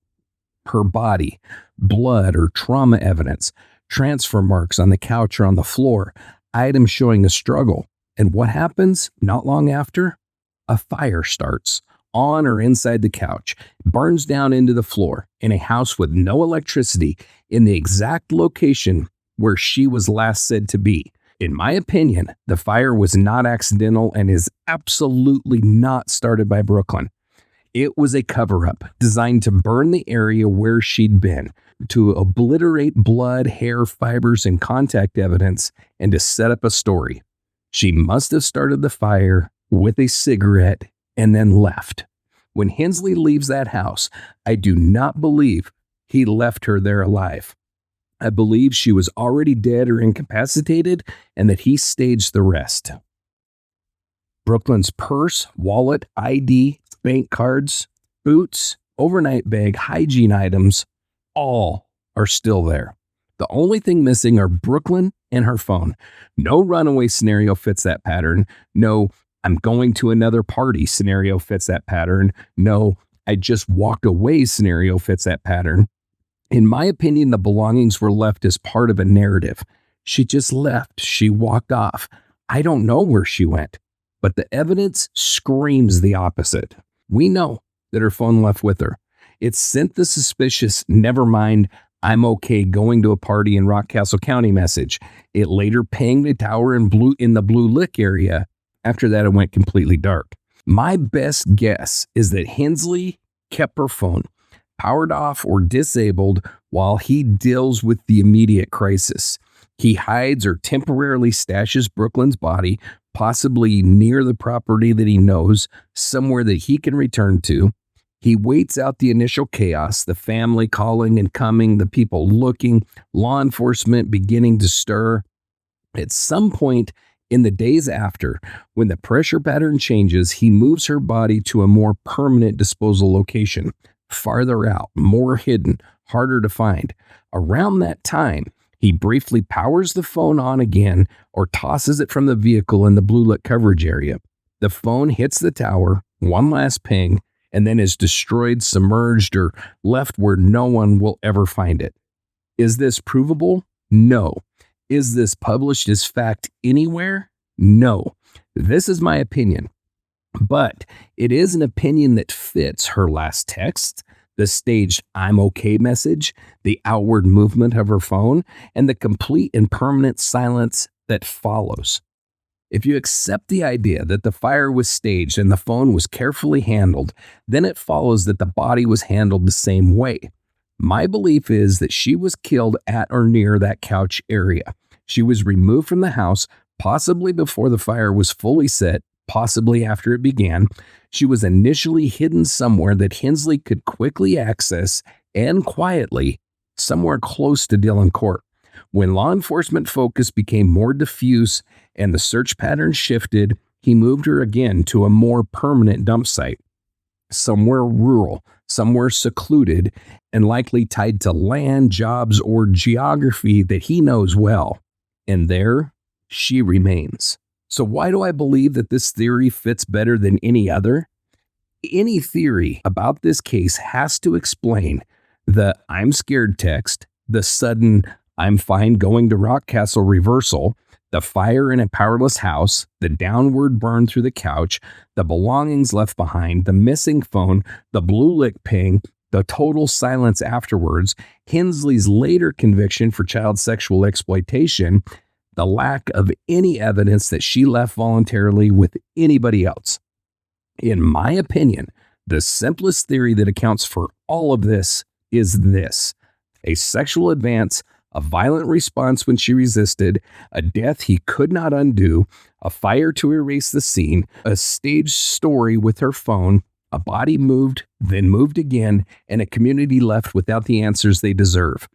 A: Her body, blood or trauma evidence, transfer marks on the couch or on the floor, items showing a struggle. And what happens not long after? A fire starts on or inside the couch, burns down into the floor in a house with no electricity in the exact location where she was last said to be. In my opinion, the fire was not accidental and is absolutely not started by Brookelyn. It was a cover-up designed to burn the area where she'd been, to obliterate blood, hair, fibers, and contact evidence, and to set up a story. She must have started the fire with a cigarette and then left. When Hensley leaves that house, I do not believe he left her there alive. I believe she was already dead or incapacitated and that he staged the rest. Brookelyn's purse, wallet, ID, bank cards, boots, overnight bag, hygiene items, all are still there. The only thing missing are Brookelyn and her phone. No runaway scenario fits that pattern. No, I'm going to another party scenario fits that pattern. No, I just walked away scenario fits that pattern. In my opinion, the belongings were left as part of a narrative. She just left. She walked off. I don't know where she went, but the evidence screams the opposite. We know that her phone left with her. It sent the suspicious, never mind, I'm okay going to a party in Rockcastle County message. It later pinged a tower in the Blue Lick area. After that, it went completely dark. My best guess is that Hensley kept her phone powered off or disabled while he deals with the immediate crisis. He hides or temporarily stashes Brookelyn's body, possibly near the property that he knows, somewhere that he can return to. He waits out the initial chaos, the family calling and coming, the people looking, law enforcement beginning to stir. At some point in the days after, when the pressure pattern changes, he moves her body to a more permanent disposal location, farther out, more hidden, harder to find. Around that time, he briefly powers the phone on again or tosses it from the vehicle in the blue lit coverage area. The phone hits the tower, one last ping, and then is destroyed, submerged, or left where no one will ever find it. Is this provable? No. Is this published as fact anywhere? No. This is my opinion. But it is an opinion that fits her last text, the staged "I'm okay" message, the outward movement of her phone, and the complete and permanent silence that follows. If you accept the idea that the fire was staged and the phone was carefully handled, then it follows that the body was handled the same way. My belief is that she was killed at or near that couch area. She was removed from the house, possibly before the fire was fully set, possibly after it began. She was initially hidden somewhere that Hensley could quickly access and quietly, somewhere close to Dillon Court. When law enforcement focus became more diffuse and the search pattern shifted, he moved her again to a more permanent dump site, somewhere rural, somewhere secluded, and likely tied to land, jobs, or geography that he knows well. And there she remains. So why do I believe that this theory fits better than any other? Any theory about this case has to explain the "I'm scared" text, the sudden "I'm fine going to Rockcastle" reversal, the fire in a powerless house, the downward burn through the couch, the belongings left behind, the missing phone, the blue lit ping, the total silence afterwards, Hensley's later conviction for child sexual exploitation, the lack of any evidence that she left voluntarily with anybody else. In my opinion, the simplest theory that accounts for all of this is this: a sexual advance, a violent response when she resisted, a death he could not undo, a fire to erase the scene, a staged story with her phone, a body moved, then moved again, and a community left without the answers they deserve.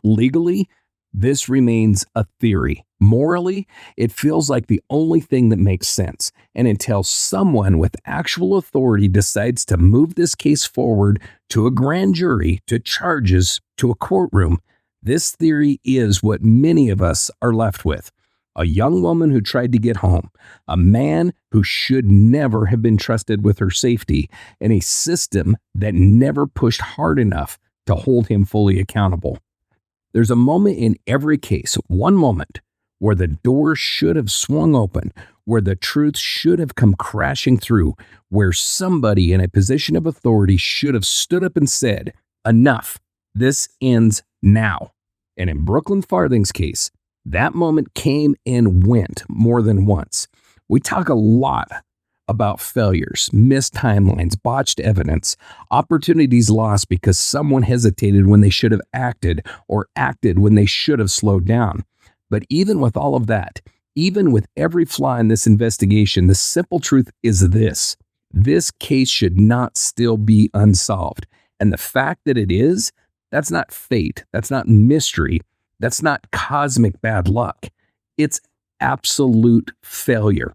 A: Legally, this remains a theory. Morally, it feels like the only thing that makes sense. And until someone with actual authority decides to move this case forward to a grand jury, to charges, to a courtroom, this theory is what many of us are left with. A young woman who tried to get home, a man who should never have been trusted with her safety, and a system that never pushed hard enough to hold him fully accountable. There's a moment in every case, one moment, where the door should have swung open, where the truth should have come crashing through, where somebody in a position of authority should have stood up and said, "Enough, this ends now." And in Brookelyn Farthing's case, that moment came and went more than once. We talk a lot about failures, missed timelines, botched evidence, opportunities lost because someone hesitated when they should have acted or acted when they should have slowed down. But even with all of that, even with every flaw in this investigation, the simple truth is this: this case should not still be unsolved. And the fact that it is, that's not fate, that's not mystery, that's not cosmic bad luck. It's absolute failure.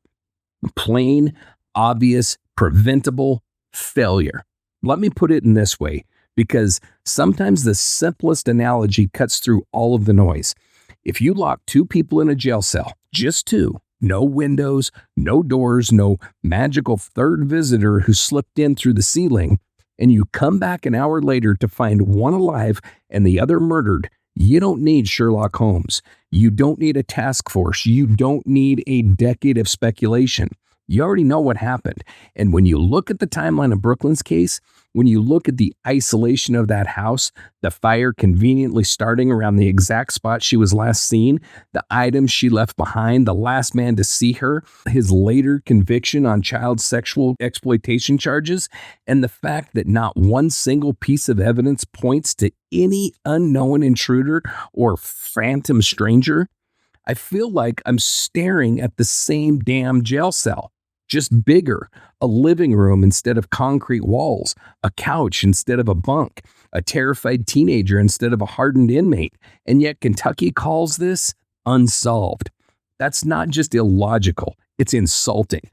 A: Plain, obvious, preventable failure. Let me put it in this way, because sometimes the simplest analogy cuts through all of the noise. If you lock two people in a jail cell, just two, no windows, no doors, no magical third visitor who slipped in through the ceiling, and you come back an hour later to find one alive and the other murdered, you don't need Sherlock Holmes. You don't need a task force. You don't need a decade of speculation. You already know what happened. And when you look at the timeline of Brookelyn's case, when you look at the isolation of that house, the fire conveniently starting around the exact spot she was last seen, the items she left behind, the last man to see her, his later conviction on child sexual exploitation charges, and the fact that not one single piece of evidence points to any unknown intruder or phantom stranger, I feel like I'm staring at the same damn jail cell. Just bigger, a living room instead of concrete walls, a couch instead of a bunk, a terrified teenager instead of a hardened inmate. And yet Kentucky calls this unsolved. That's not just illogical, it's insulting.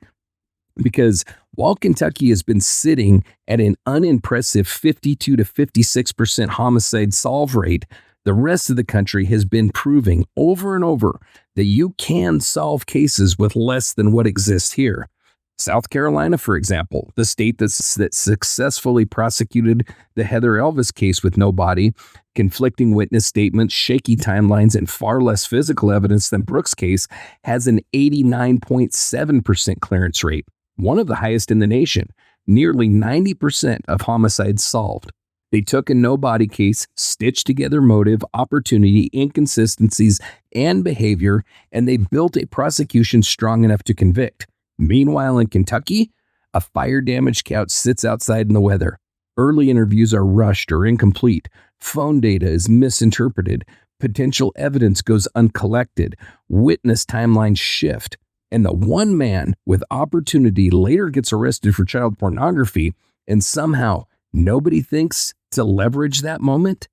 A: Because While Kentucky has been sitting at an unimpressive 52 to 56% homicide solve rate, the rest of the country has been proving over and over that you can solve cases with less than what exists here. South Carolina, for example, the state that successfully prosecuted the Heather Elvis case with no body, conflicting witness statements, shaky timelines, and far less physical evidence than Brooks' case, has an 89.7% clearance rate, one of the highest in the nation. Nearly 90% of homicides solved. They took a no-body case, stitched together motive, opportunity, inconsistencies, and behavior, and they built a prosecution strong enough to convict. Meanwhile, in Kentucky, a fire damage couch sits outside in the weather. Early interviews are rushed or incomplete. Phone data is misinterpreted. Potential evidence goes uncollected. Witness timelines shift. And the one man with opportunity later gets arrested for child pornography, and somehow nobody thinks to leverage that moment?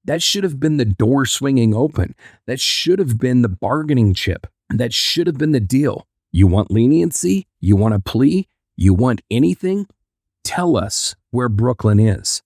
A: That should have been the door swinging open. That should have been the bargaining chip. That should have been the deal. You want leniency? You want a plea? You want anything? Tell us where Brookelyn is.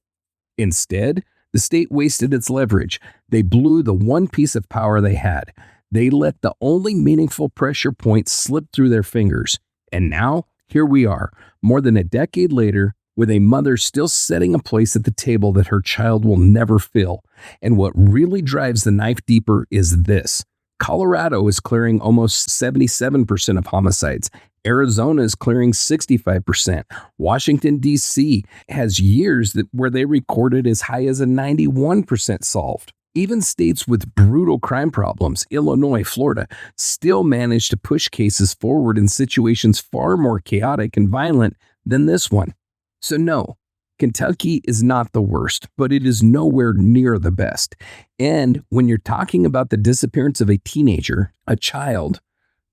A: Instead, the state wasted its leverage. They blew the one piece of power they had. They let the only meaningful pressure point slip through their fingers. And now, here we are, more than a decade later, with a mother still setting a place at the table that her child will never fill. And what really drives the knife deeper is this. Colorado is clearing almost 77% of homicides. Arizona is clearing 65%. Washington, D.C. has years where they recorded as high as a 91% solved. Even states with brutal crime problems, Illinois, Florida, still manage to push cases forward in situations far more chaotic and violent than this one. So no, Kentucky is not the worst, but it is nowhere near the best. And when you're talking about the disappearance of a teenager, a child,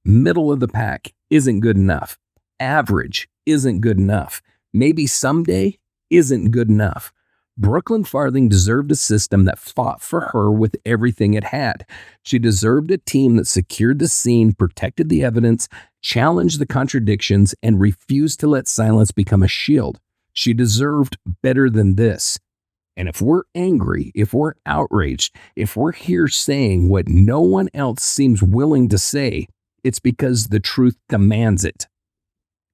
A: middle of the pack isn't good enough. Average isn't good enough. Maybe someday isn't good enough. Brookelyn Farthing deserved a system that fought for her with everything it had. She deserved a team that secured the scene, protected the evidence, challenged the contradictions, and refused to let silence become a shield. She deserved better than this. And if we're angry, if we're outraged, if we're here saying what no one else seems willing to say, it's because the truth demands it.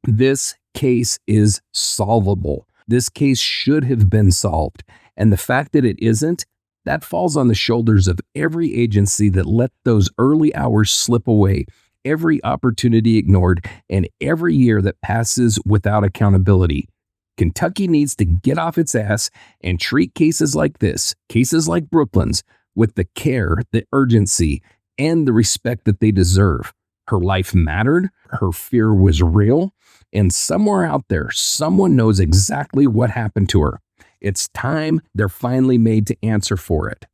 A: This case is solvable. This case should have been solved. And the fact that it isn't, that falls on the shoulders of every agency that let those early hours slip away, every opportunity ignored, and every year that passes without accountability. Kentucky needs to get off its ass and treat cases like this, cases like Brookelyn's, with the care, the urgency, and the respect that they deserve. Her life mattered, her fear was real, and somewhere out there, someone knows exactly what happened to her. It's time they're finally made to answer for it.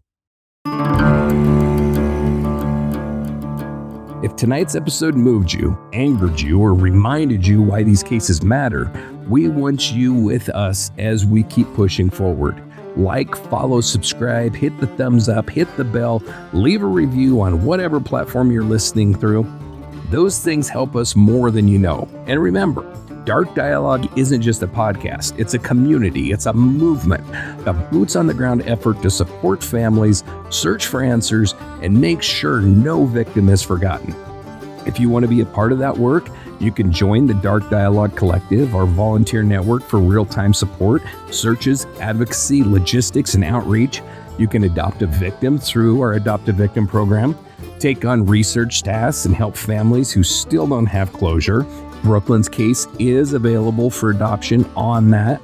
A: If tonight's episode moved you, angered you, or reminded you why these cases matter, we want you with us as we keep pushing forward. Like, follow, subscribe, hit the thumbs up, hit the bell, leave a review on whatever platform you're listening through. Those things help us more than you know. And remember, Dark Dialogue isn't just a podcast. It's a community. It's a movement, a boots-on-the-ground effort to support families, search for answers, and make sure no victim is forgotten. If you want to be a part of that work, you can join the Dark Dialogue Collective, our volunteer network for real-time support, searches, advocacy, logistics, and outreach. You can adopt a victim through our Adopt a Victim program, take on research tasks, and help families who still don't have closure. Brookelyn's case is available for adoption on that.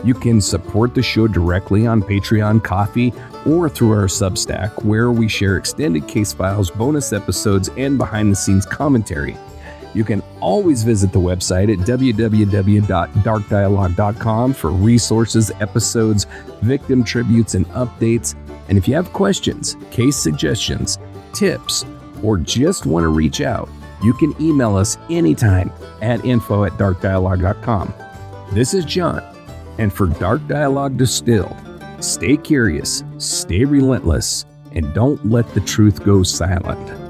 A: You can support the show directly on Patreon, Ko-fi, or through our Substack, where we share extended case files, bonus episodes, and behind-the-scenes commentary. You can always visit the website at www.darkdialogue.com for resources, episodes, victim tributes, and updates. And if you have questions, case suggestions, tips, or just want to reach out, you can email us anytime at info@darkdialogue.com. This is John, and for Dark Dialogue Distilled, stay curious, stay relentless, and don't let the truth go silent.